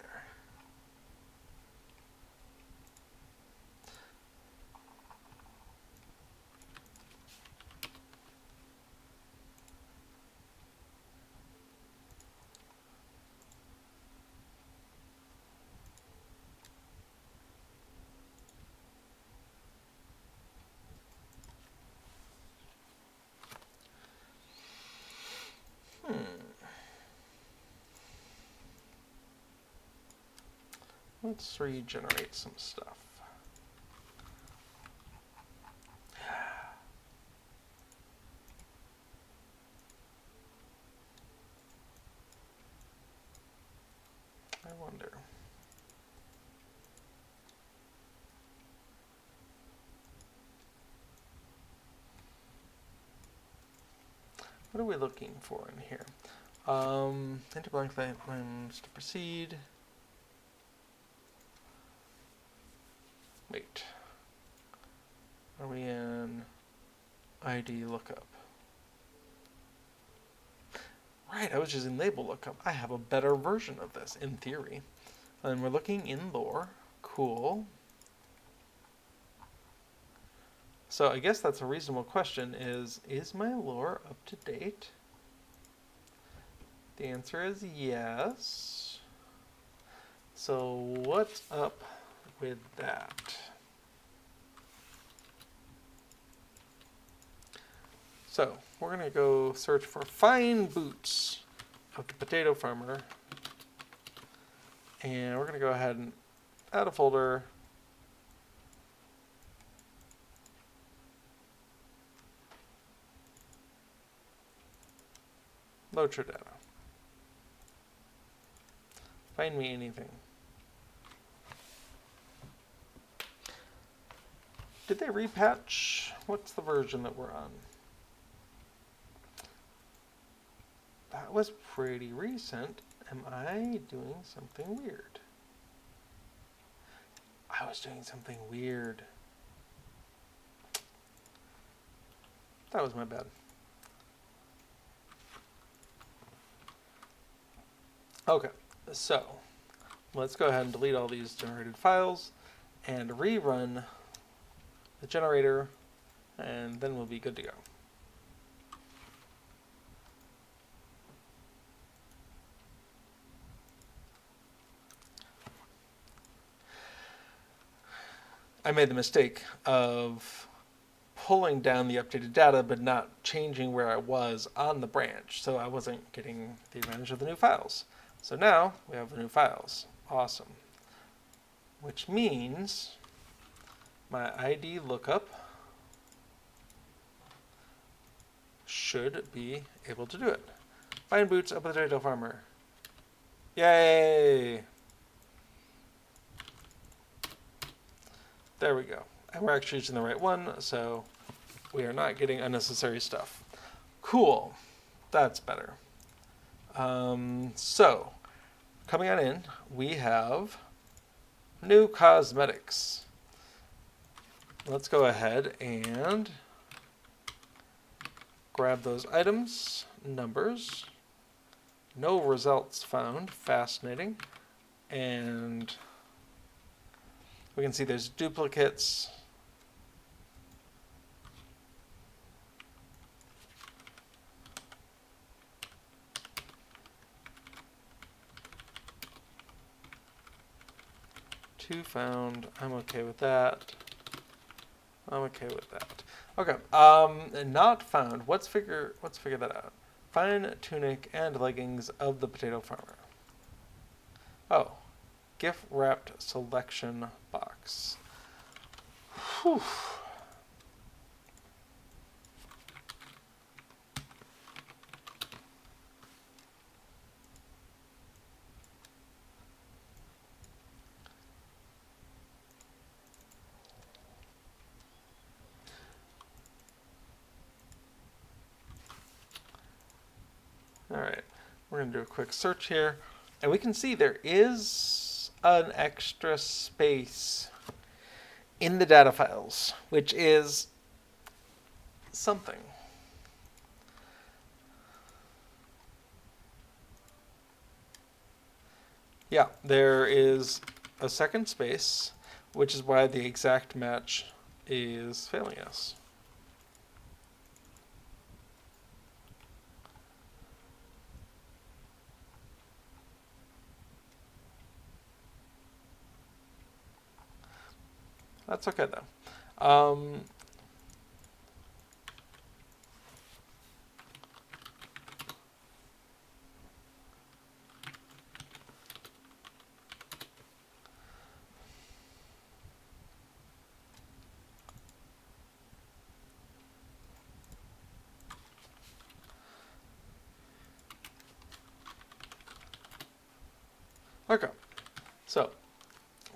Let's regenerate some stuff. I wonder. What are we looking for in here? Enter blank lines to proceed. Wait. Are we in ID lookup? Right, I was just in label lookup. I have a better version of this, in theory. And we're looking in lore. Cool. So I guess that's a reasonable question is my lore up to date? The answer is yes. So what's up with that? So we're going to go search for fine boots of the potato farmer. And we're going to go ahead and add a folder. LOTRO data. Find me anything. Did they repatch? What's the version that we're on? That was pretty recent. Am I doing something weird? I was doing something weird. That was my bad. Okay, so let's go ahead and delete all these generated files and rerun the generator, and then we'll be good to go. I made the mistake of pulling down the updated data but not changing where I was on the branch, so I wasn't getting the advantage of the new files. So now we have the new files. Awesome. Which means my ID lookup should be able to do it. Find boots up with the potato farmer. Yay! There we go. And we're actually using the right one, so we are not getting unnecessary stuff. Cool. That's better. So, coming on in, we have new cosmetics. Let's go ahead and grab those items, numbers, no results found, fascinating, and we can see there's duplicates. Two found. I'm okay with that. I'm okay with that. Okay. Not found. Let's figure that out. Find tunic and leggings of the potato farmer. Oh, gift wrapped selection box. Whew. All right, we're going to do a quick search here, and we can see there is an extra space in the data files, which is something. Yeah, there is a second space, which is why the exact match is failing us. That's okay though. Okay, so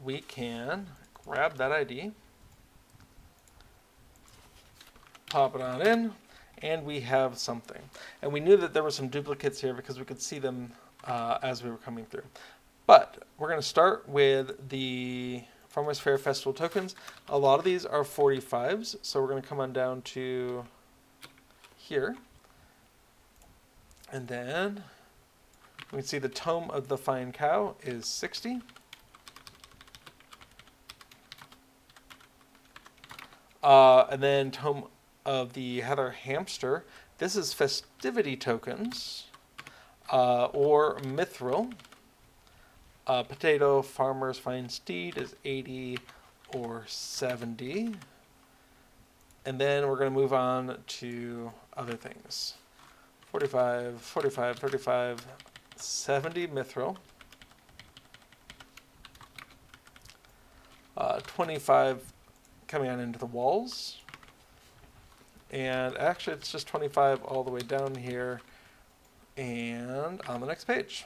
we can grab that ID, pop it on in, and we have something. And we knew that there were some duplicates here because we could see them as we were coming through. But we're going to start with the Farmers Faire Festival tokens. A lot of these are 45s, so we're going to come on down to here. And then we can see the Tome of the Fine Cow is 60. And then Tome of the Heather Hamster. This is festivity tokens or mithril. Potato Farmer's Fine Steed is 80 or 70. And then we're going to move on to other things. 45, 45, 35, 70 mithril. 25 coming on into the walls. And actually it's just 25 all the way down here and on the next page.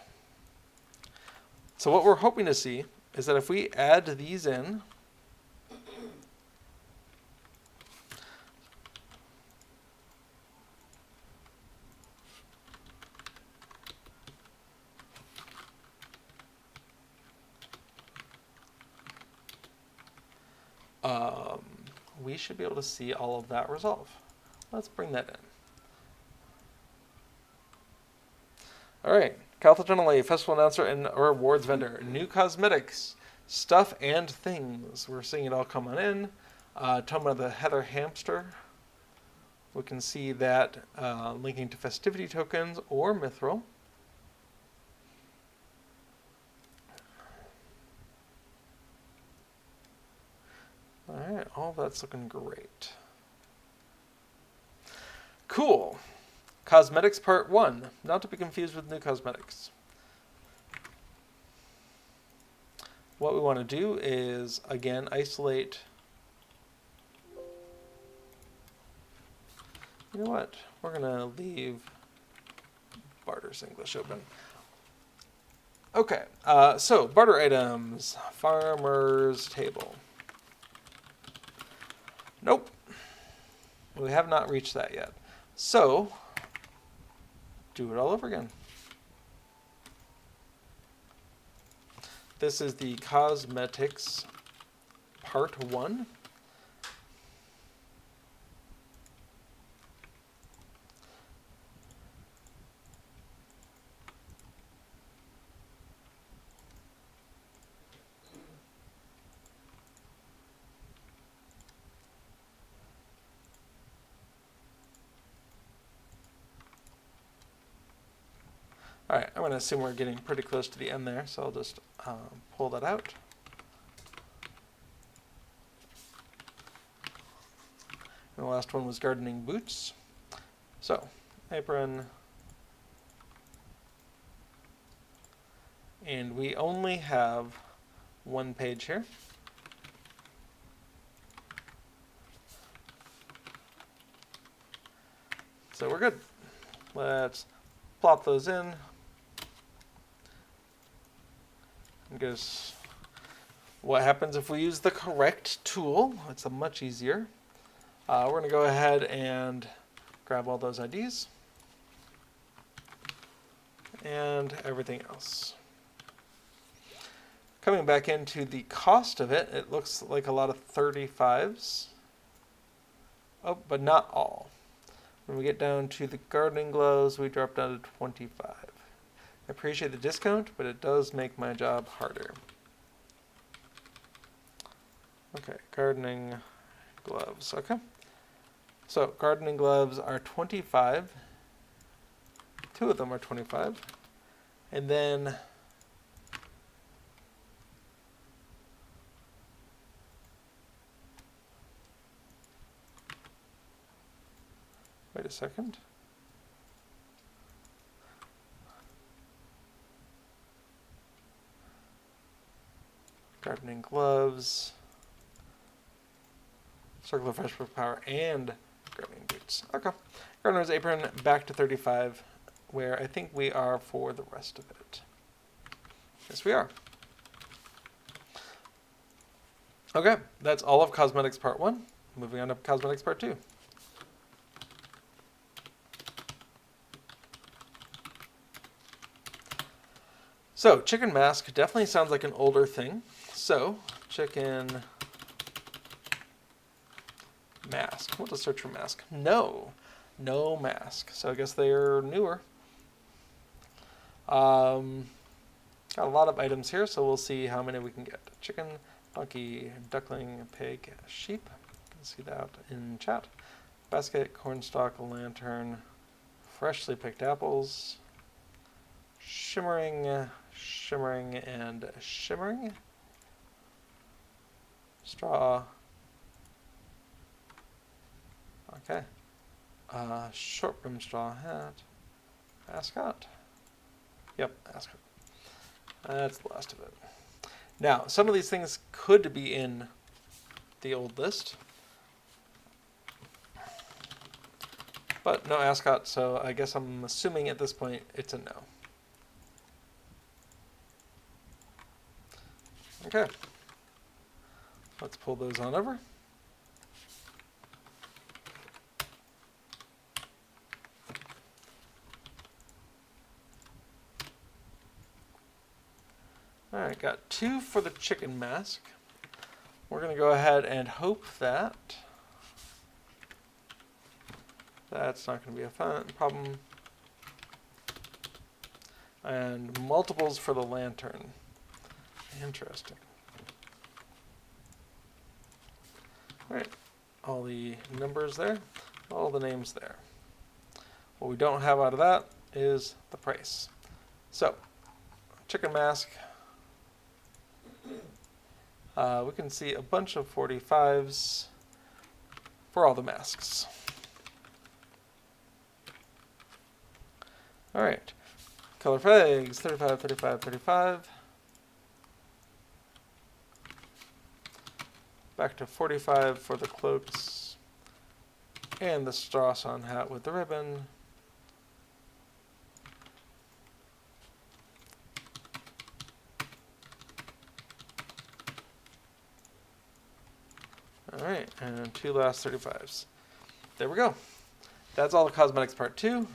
So what we're hoping to see is that if we add these in, we should be able to see all of that resolve. Let's bring that in. All right, Caltha Generally, festival announcer and rewards vendor. New cosmetics, stuff and things. We're seeing it all come on in. Tome of the Heather Hamster. We can see that linking to festivity tokens or mithril. All right, all that's looking great. Cool. Cosmetics Part 1, not to be confused with new cosmetics. What we want to do is, again, isolate You know what? We're going to leave Barter's English open. Okay, so barter items, farmer's table. Nope, we have not reached that yet. So, do it all over again. This is the cosmetics part 1. All right, I'm going to assume we're getting pretty close to the end there, so I'll just pull that out. And the last one was gardening boots. So, apron. And we only have one page here. So we're good. Let's plop those in. And guess what happens if we use the correct tool? It's a much easier. We're going to go ahead and grab all those IDs and everything else. Coming back into the cost of it, it looks like a lot of 35s. Oh, but not all. When we get down to the gardening gloves, we drop down to 25. I appreciate the discount, but it does make my job harder. Okay, gardening gloves. Okay. So, gardening gloves are 25. 2 of them are 25. And then wait a second. Gardening gloves, circular fresh power, and gardening boots. Okay. Gardener's apron back to 35, where I think we are for the rest of it. Yes, we are. Okay, that's all of cosmetics part 1. Moving on to cosmetics part 2. So, chicken mask definitely sounds like an older thing. So, chicken mask. We'll just search for mask. No mask. So I guess they're newer. Got a lot of items here, so we'll see how many we can get. Chicken, donkey, duckling, pig, sheep. You can see that in chat. Basket, cornstalk, lantern, freshly picked apples, shimmering, and shimmering. Straw. Okay. Short brim straw hat. Ascot. Yep, ascot. That's the last of it. Now, some of these things could be in the old list, but no ascot, so I guess I'm assuming at this point it's a no. Okay. Let's pull those on over. Alright, got 2 for the chicken mask. We're going to go ahead and hope that that's not going to be a problem. And multiples for the lantern. Interesting. Alright, all the numbers there, all the names there. What we don't have out of that is the price. So, chicken mask. We can see a bunch of 45s for all the masks. Alright, color flags, 35, 35, 35. Back to 45 for the cloaks. And the Strass-on hat with the ribbon. Alright, and 2 last 35s. There we go. That's all the cosmetics part 2.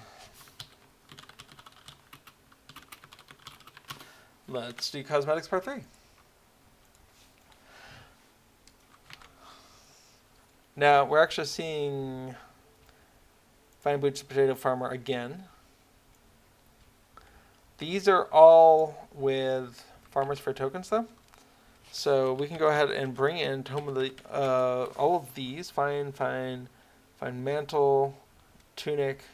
Let's do cosmetics part 3. Now, we're actually seeing Fine Bleached Potato Farmer again. These are all with Farmers Faire tokens, though. So we can go ahead and bring in all of these. Fine mantle, tunic.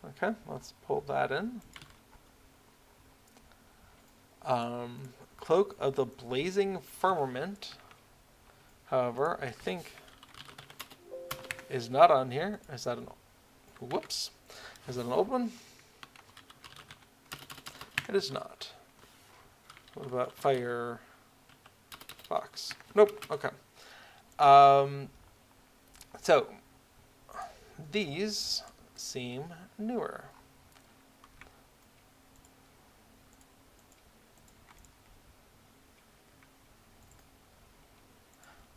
Okay, let's pull that in. Cloak of the Blazing Firmament, however, I think is not on here. Is that an... Whoops. Is that an old one? It is not. What about Fire Fox? Nope. Okay. So, these seem newer.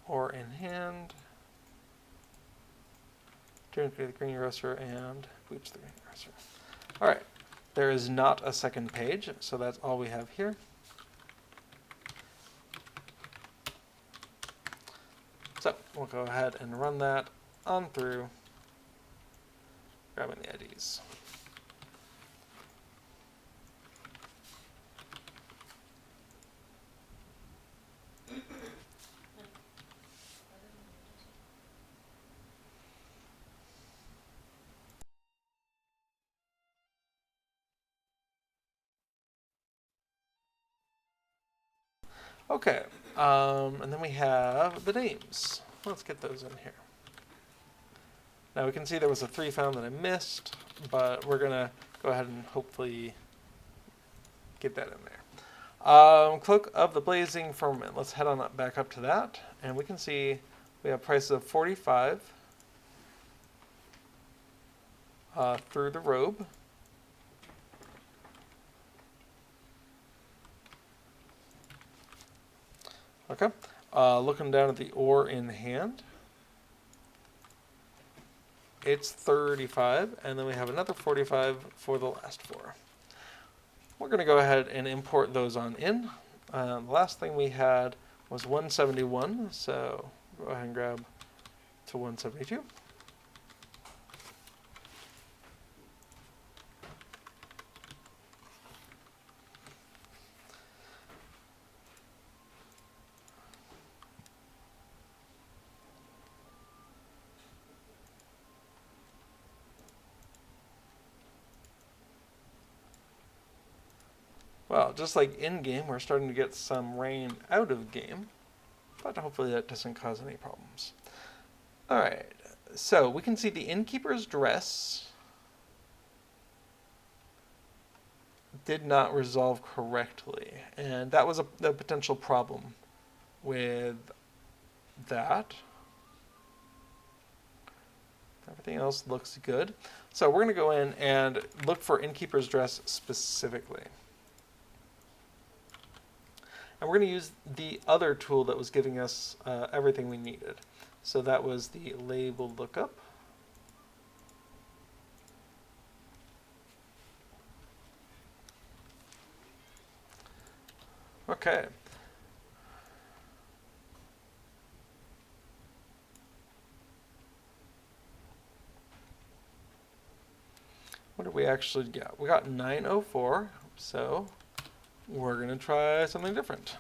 Or in hand. Drink the Green Grocer and Bleach the Green Grocer. Alright. There is not a second page, so that's all we have here. So we'll go ahead and run that on through, grabbing the IDs. Okay, and then we have the names. Let's get those in here. Now we can see there was a 3 found that I missed, but we're gonna go ahead and hopefully get that in there. Cloak of the Blazing Firmament. Let's head on up, back up to that, and we can see we have prices of 45 through the robe. Okay, looking down at the ore in hand, it's 35, and then we have another 45 for the last 4. We're going to go ahead and import those on in. The last thing we had was 171, so go ahead and grab to 172. Well, just like in-game, we're starting to get some rain out of game, but hopefully that doesn't cause any problems. Alright, so we can see the innkeeper's dress did not resolve correctly, and that was a potential problem with that. Everything else looks good. So we're going to go in and look for innkeeper's dress specifically. And we're going to use the other tool that was giving us everything we needed. So that was the label lookup. Okay. What did we actually get? We got 904, so we're going to try something different.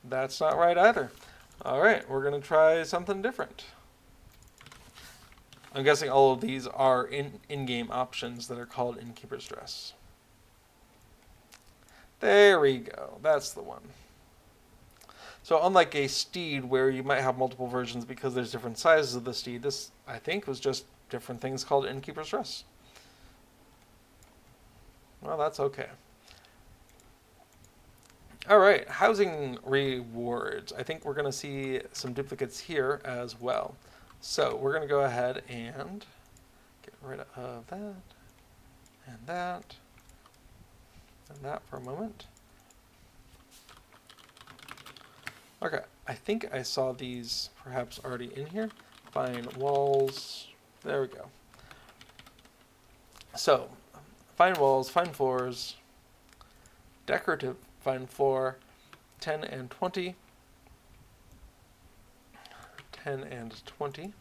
That's not right either. All right, we're going to try something different. I'm guessing all of these are in-game options that are called Innkeeper's Dress. There we go. That's the one. So unlike a steed where you might have multiple versions because there's different sizes of the steed, this, I think, was just different things called Innkeeper's Dress. Well, that's okay. All right, housing rewards. I think we're going to see some duplicates here as well. So we're going to go ahead and get rid of that and that and that for a moment. Okay, I think I saw these perhaps already in here. Fine walls. There we go. So, fine walls, fine floors, decorative fine floor, 10 and 20. 10 and 20.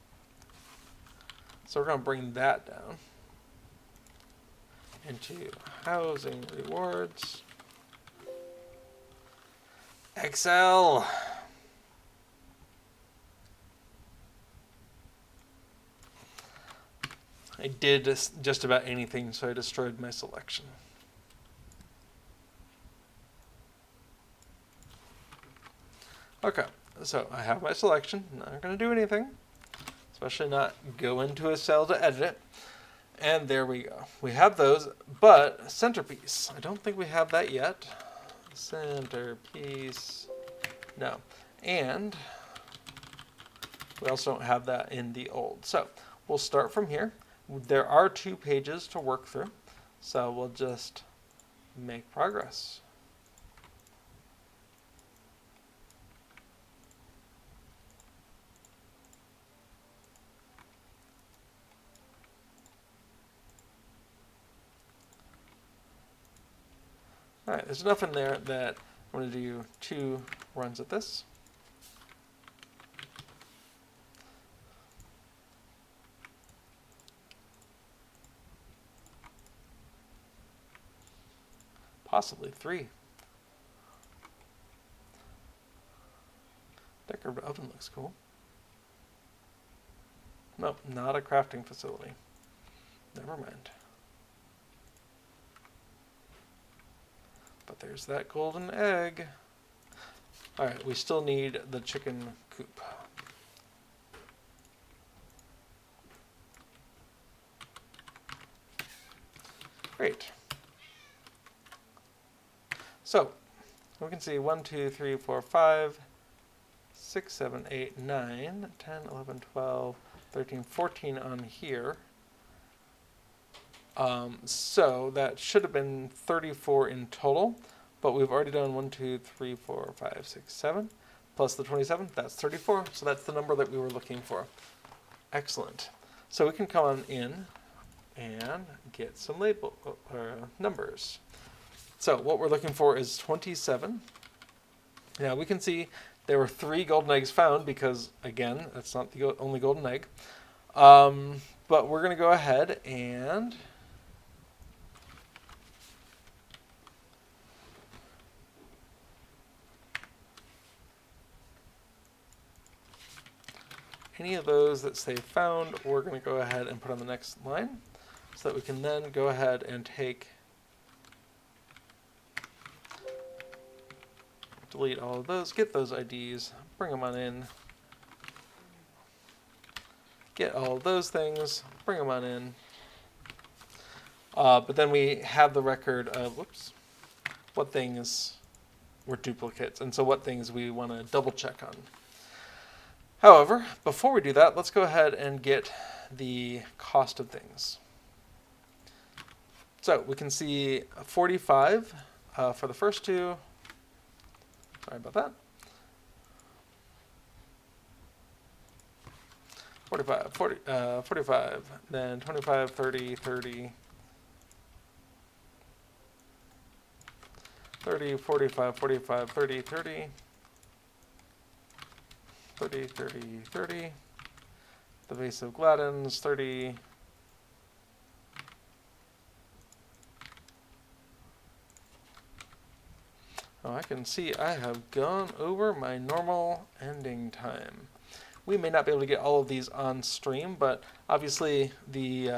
So we're going to bring that down into housing rewards. Excel. I did just about anything, so I destroyed my selection. Okay, so I have my selection. Not going to do anything, especially not go into a cell to edit it. And there we go. We have those, but centerpiece. I don't think we have that yet. Centerpiece. No. And we also don't have that in the old. So we'll start from here. There are 2 pages to work through, so we'll just make progress. All right, there's enough in there that I'm going to do 2 runs at this. Possibly 3. Decorative oven looks cool. Nope, not a crafting facility. Never mind. But there's that golden egg. All right, we still need the chicken coop. Great. So we can see 1, 2, 3, 4, 5, 6, 7, 8, 9, 10, 11, 12, 13, 14 on here. So that should have been 34 in total, but we've already done 1, 2, 3, 4, 5, 6, 7, plus the 27, that's 34. So that's the number that we were looking for. Excellent. So we can come on in and get some label numbers. So what we're looking for is 27. Now we can see there were 3 golden eggs found because, again, that's not the only golden egg. But we're going to go ahead and any of those that say found, we're going to go ahead and put on the next line so that we can then go ahead and take, delete all of those, get those IDs, bring them on in, get all of those things, bring them on in. But then we have the record of, what things were duplicates, and so what things we want to double check on. However, before we do that, let's go ahead and get the cost of things. So we can see 45 for the first 2. Sorry about that. 45, then 25, 30, 30, 30, 45, 45, 30, 30, 30, 30, 30, the base of Gladden's, 30, oh, I can see I have gone over my normal ending time. We may not be able to get all of these on stream, but obviously the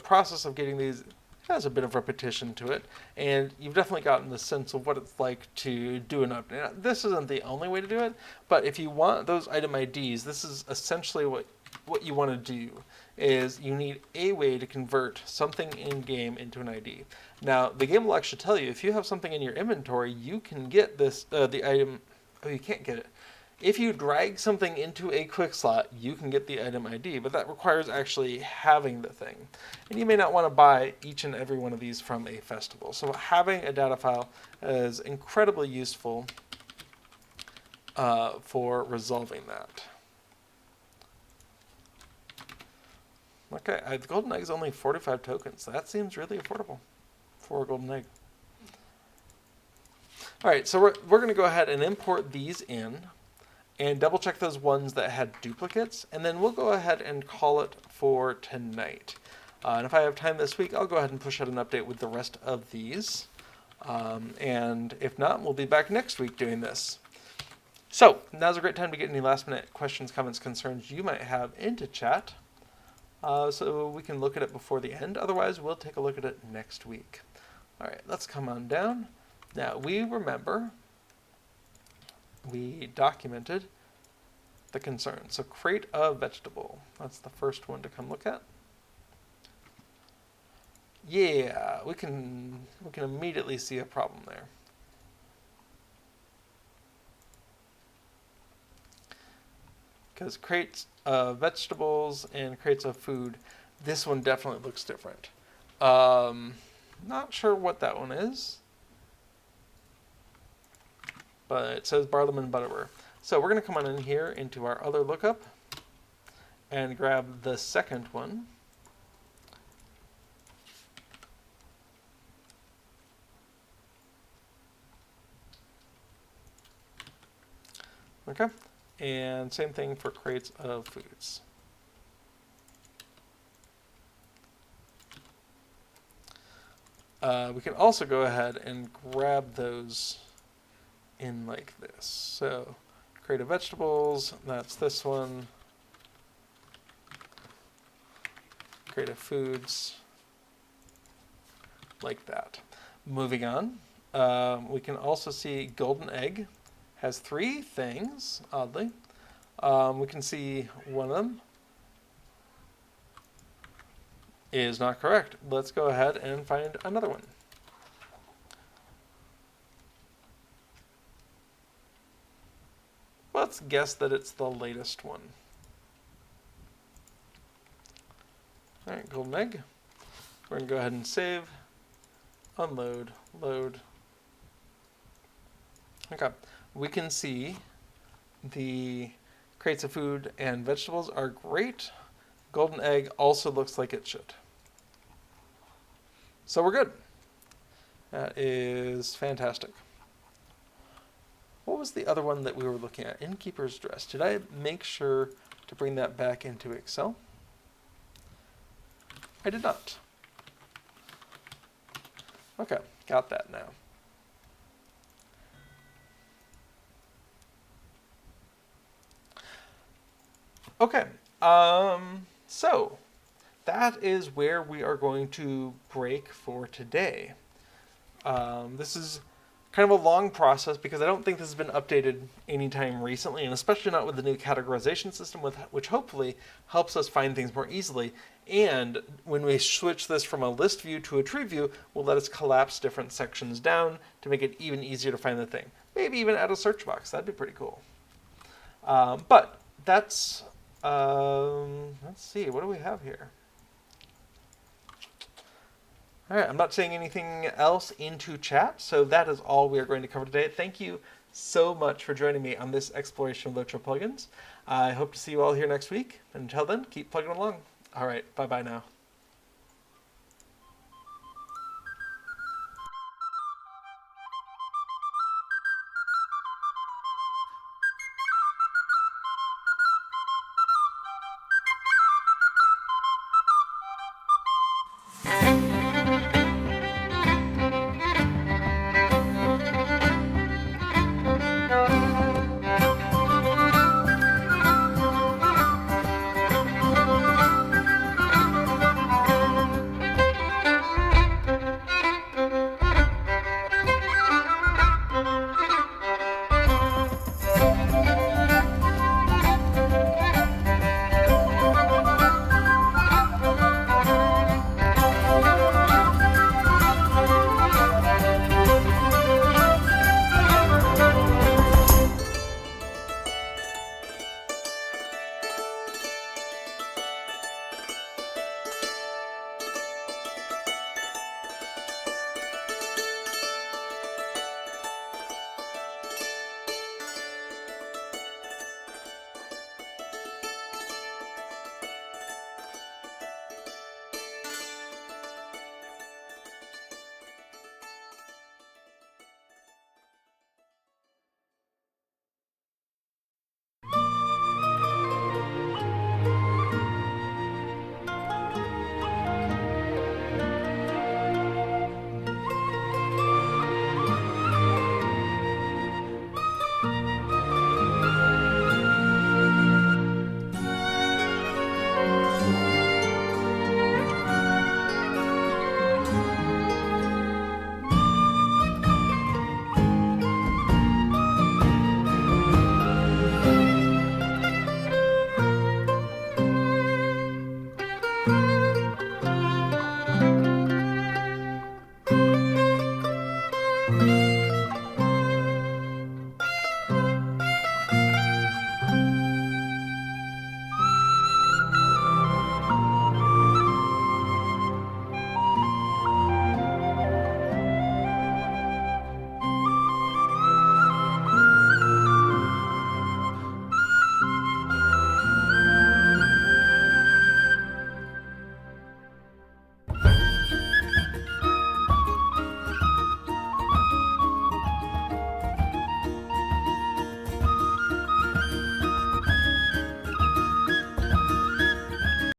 process of getting these has a bit of repetition to it, and you've definitely gotten the sense of what it's like to do an update. Now, this isn't the only way to do it, but if you want those item IDs, this is essentially what what you want to do is you need a way to convert something in game into an ID. Now, the game will actually tell you if you have something in your inventory, you can get this the item. Oh, you can't get it. If you drag something into a quick slot, you can get the item ID, but that requires actually having the thing. And you may not want to buy each and every one of these from a festival. So having a data file is incredibly useful for resolving that. Okay, the golden egg is only 45 tokens. That seems really affordable for a golden egg. All right, so we're going to go ahead and import these in and double check those ones that had duplicates, and then we'll go ahead and call it for tonight. And if I have time this week, I'll go ahead and push out an update with the rest of these. And if not, we'll be back next week doing this. So now's a great time to get any last minute questions, comments, concerns you might have into chat. So we can look at it before the end. Otherwise, we'll take a look at it next week. All right, let's come on down. Now, we remember we documented the concern. So crate a vegetable. That's the first one to come look at. Yeah, we can immediately see a problem there. Because crates of vegetables and crates of food, this one definitely looks different. Not sure what that one is, but it says Barliman Butterer. So we're going to come on in here into our other lookup and grab the second one. Okay. And same thing for crates of foods. We can also go ahead and grab those in like this. So crate of vegetables, that's this one. Crate of foods, like that. Moving on, we can also see golden egg. Has 3 things, oddly. We can see one of them is not correct. Let's go ahead and find another one. Let's guess that it's the latest one. All right, golden egg. We're going to go ahead and save, unload, load. Okay. We can see the crates of food and vegetables are great. Golden egg also looks like it should. So we're good. That is fantastic. What was the other one that we were looking at? Innkeeper's dress. Did I make sure to bring that back into Excel? I did not. Okay, got that now. Okay, so that is where we are going to break for today. This is kind of a long process because I don't think this has been updated anytime recently, and especially not with the new categorization system, which hopefully helps us find things more easily. And when we switch this from a list view to a tree view, will let us collapse different sections down to make it even easier to find the thing. Maybe even add a search box. That'd be pretty cool. But that's... let's see, what do we have here? All right, I'm not saying anything else into chat, so that is all we are going to cover today. Thank you so much for joining me on this exploration of LOTRO plugins. I hope to see you all here next week. Until then, keep plugging along. All right, bye-bye now.